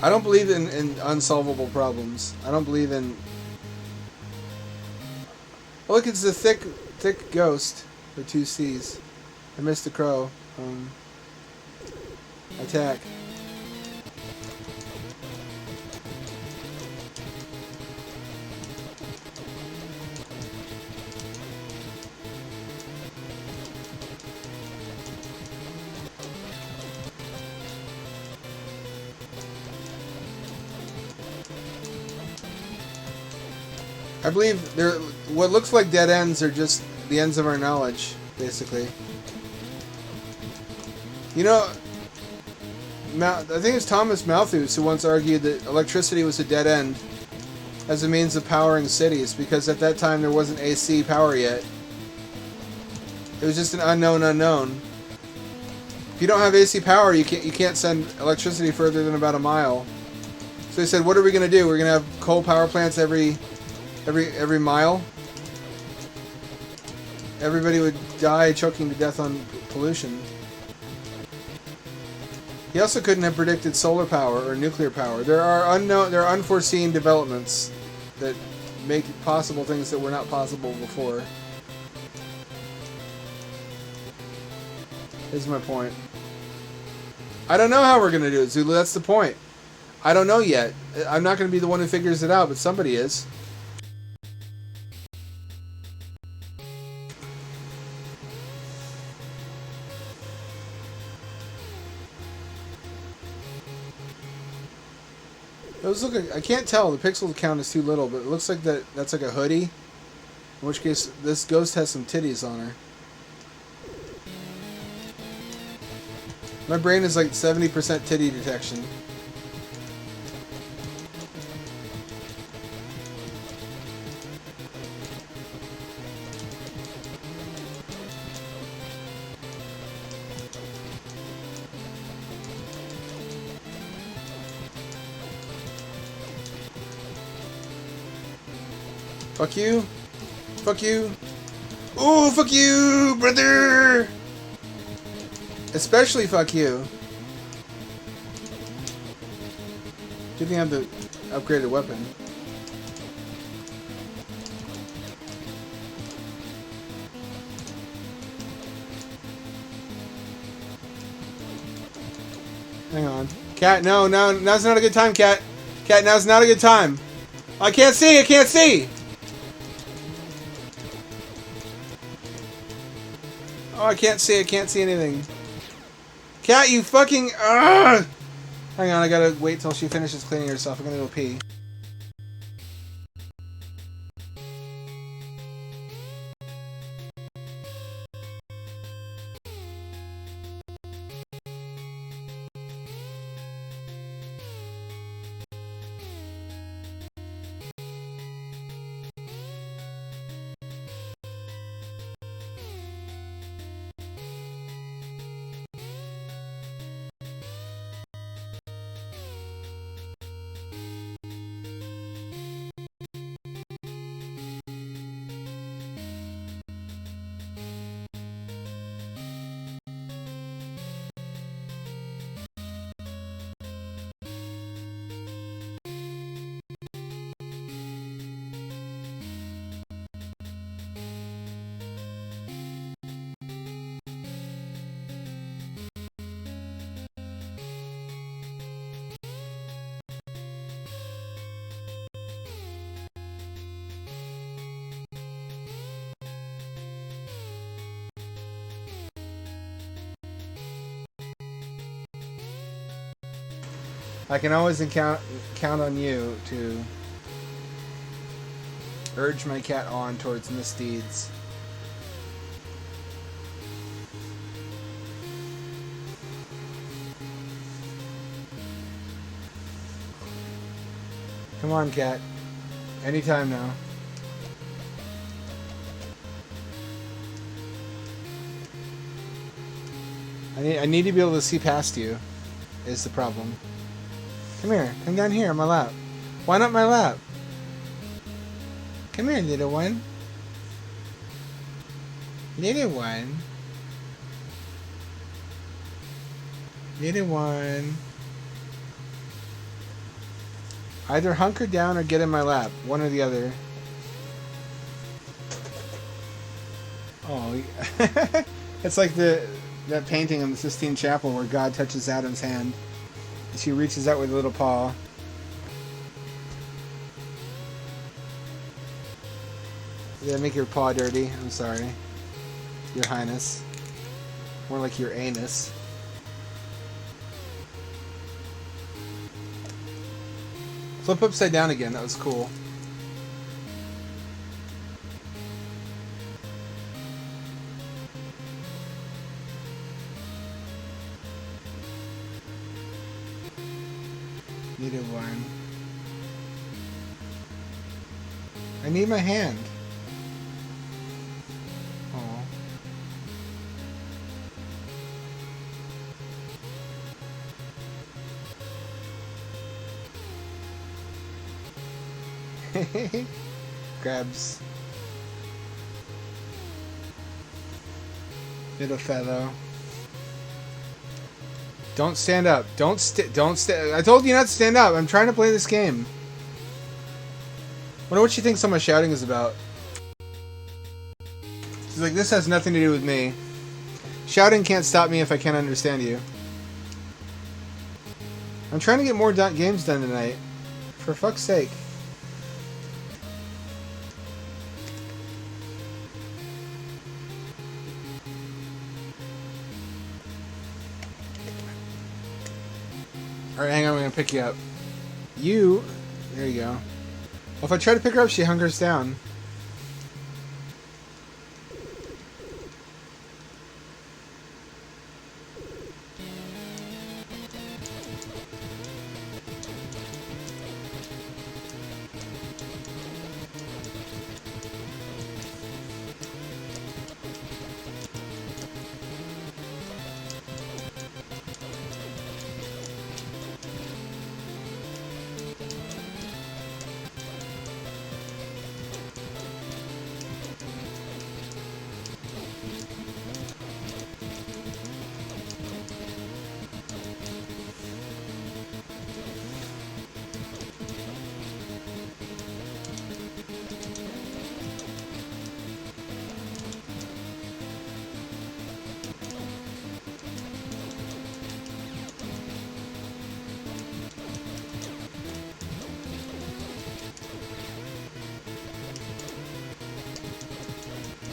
I don't believe in unsolvable problems. I don't believe in... Oh, look, it's a thick ghost with 2 C's. I missed the crow. Attack. I believe there. What looks like dead ends are just the ends of our knowledge, basically. You know, I think it's Thomas Malthus who once argued that electricity was a dead end as a means of powering cities, because at that time there wasn't AC power yet. It was just an unknown unknown. If you don't have AC power, you can't send electricity further than about a mile. So they said, what are we going to do? We're going to have coal power plants every mile? Everybody would die choking to death on pollution. He also couldn't have predicted solar power or nuclear power. There are unforeseen developments that make possible things that were not possible before. Is my point. I don't know how we're going to do it, Zulu. That's the point. I don't know yet. I'm not going to be the one who figures it out, but somebody is. Those look like, I can't tell. The pixel count is too little, but it looks like that's like a hoodie. In which case, this ghost has some titties on her. My brain is like 70% titty detection. Fuck you. Fuck you. Ooh, fuck you, brother! Especially fuck you. Good thing I have the upgraded weapon. Hang on. Cat, no, now's not a good time, Cat. Cat, now's not a good time. I can't see, I can't see! Oh, I can't see anything. Cat, you fucking... Ugh! Hang on, I gotta wait till she finishes cleaning herself. I'm gonna go pee. I can always count on you to urge my cat on towards misdeeds. Come on, cat. Anytime now. I need to be able to see past you, is the problem. Come here. Come down here on my lap. Why not my lap? Come here, little one. Little one. Little one. Either hunker down or get in my lap. One or the other. Oh, it's like that painting in the Sistine Chapel where God touches Adam's hand. She reaches out with a little paw. Did I make your paw dirty? I'm sorry. Your Highness. More like your anus. Flip upside down again. That was cool. Needed one. I need my hand. Oh. Grabs. Little fellow. Don't stand up. Don't stand. I told you not to stand up. I'm trying to play this game. Wonder what she thinks all my shouting is about. She's like, this has nothing to do with me. Shouting can't stop me if I can't understand you. I'm trying to get more games done tonight. For fuck's sake. Alright, hang on, I'm gonna pick you up. You... There you go. Well, if I try to pick her up, she hunkers down.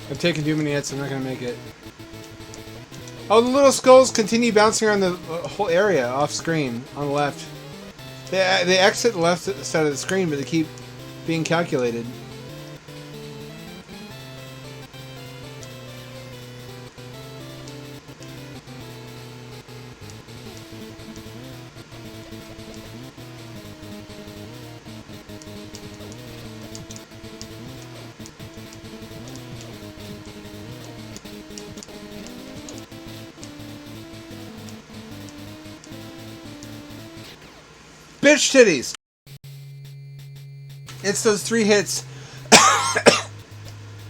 I've taken too many hits, I'm not going to make it. Oh, the little skulls continue bouncing around the whole area off screen on the left. They exit the left side of the screen, but they keep being calculated. Bitch titties! It's those 3 hits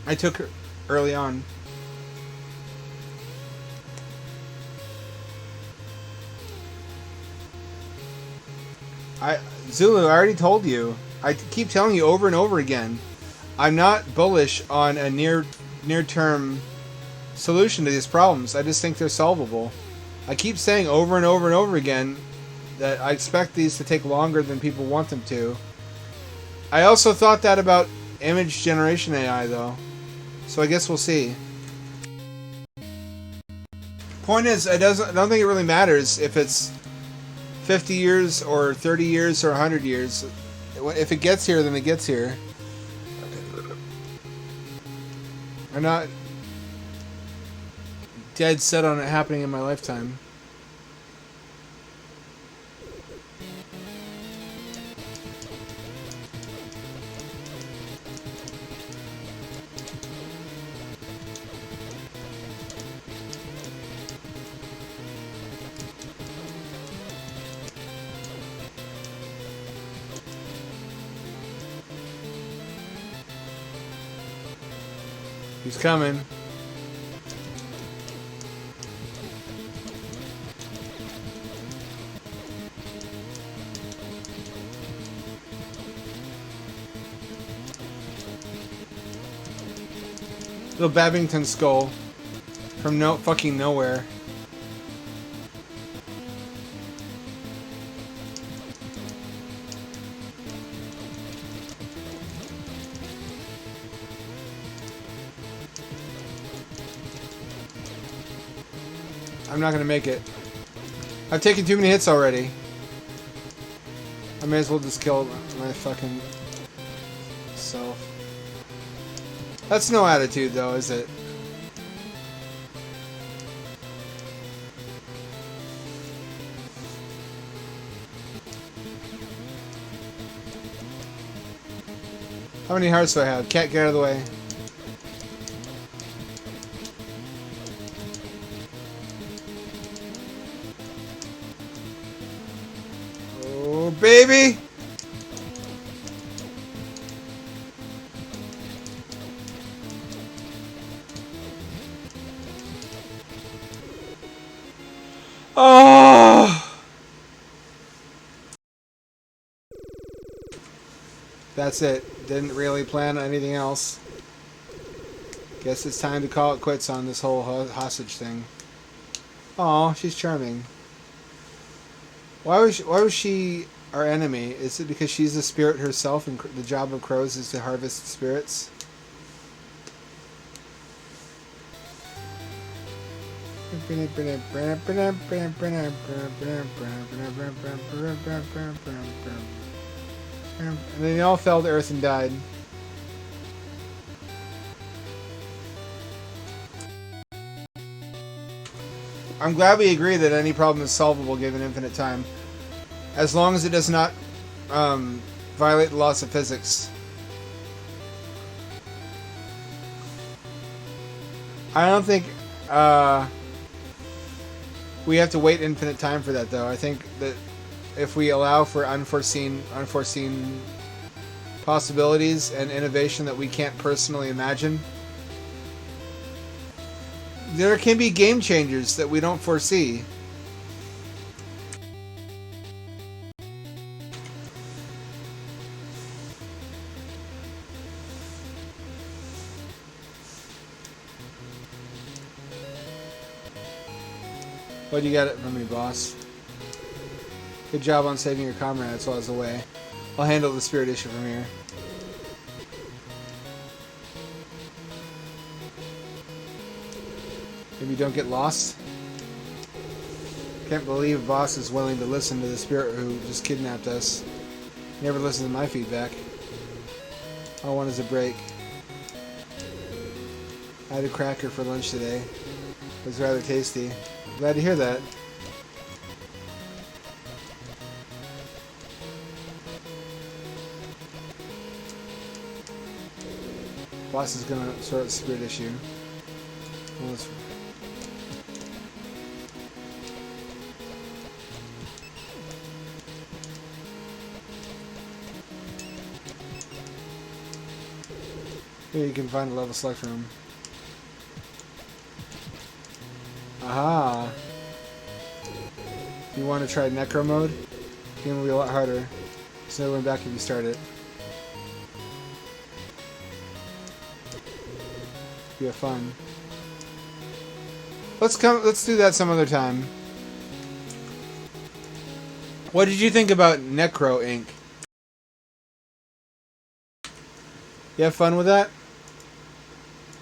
I took early on. Zulu, I already told you. I keep telling you over and over again. I'm not bullish on a near-term solution to these problems. I just think they're solvable. I keep saying over and over and over again that I expect these to take longer than people want them to. I also thought that about image generation AI, though. So I guess we'll see. Point is, I don't think it really matters if it's 50 years or 30 years or 100 years. If it gets here, then it gets here. I'm not dead set on it happening in my lifetime. He's coming. Little Babington skull from fucking nowhere. I'm not gonna make it. I've taken too many hits already. I may as well just kill my fucking self. That's no attitude, though, is it? How many hearts do I have? Cat, get out of the way. Oh, baby! Oh! That's it. Didn't really plan anything else. Guess it's time to call it quits on this whole hostage thing. Aw, she's charming. Why was she our enemy? Is it because she's a spirit herself and the job of crows is to harvest spirits? And they all fell to earth and died. I'm glad we agree that any problem is solvable given infinite time. As long as it does not violate the laws of physics. I don't think we have to wait infinite time for that, though. I think that if we allow for unforeseen possibilities and innovation that we can't personally imagine, there can be game changers that we don't foresee. What do you got it from me, boss? Good job on saving your comrades while I was away. I'll handle the spirit issue from here. Maybe don't get lost. Can't believe boss is willing to listen to the spirit who just kidnapped us. Never listened to my feedback. All I want is a break. I had a cracker for lunch today. It was rather tasty. Glad to hear that. Boss is gonna sort the spirit issue. Well, let's... Here you can find a level select room. Aha! If you want to try Necrow mode, the game will be a lot harder. There's no going back if you start it. You have fun. Let's do that some other time. What did you think about Necrow Inc? You have fun with that?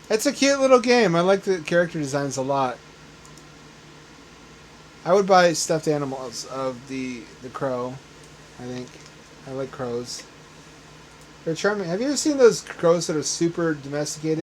It's a cute little game. I like the character designs a lot. I would buy stuffed animals of the crow. I think I like crows. They're charming. Have you ever seen those crows that are super domesticated?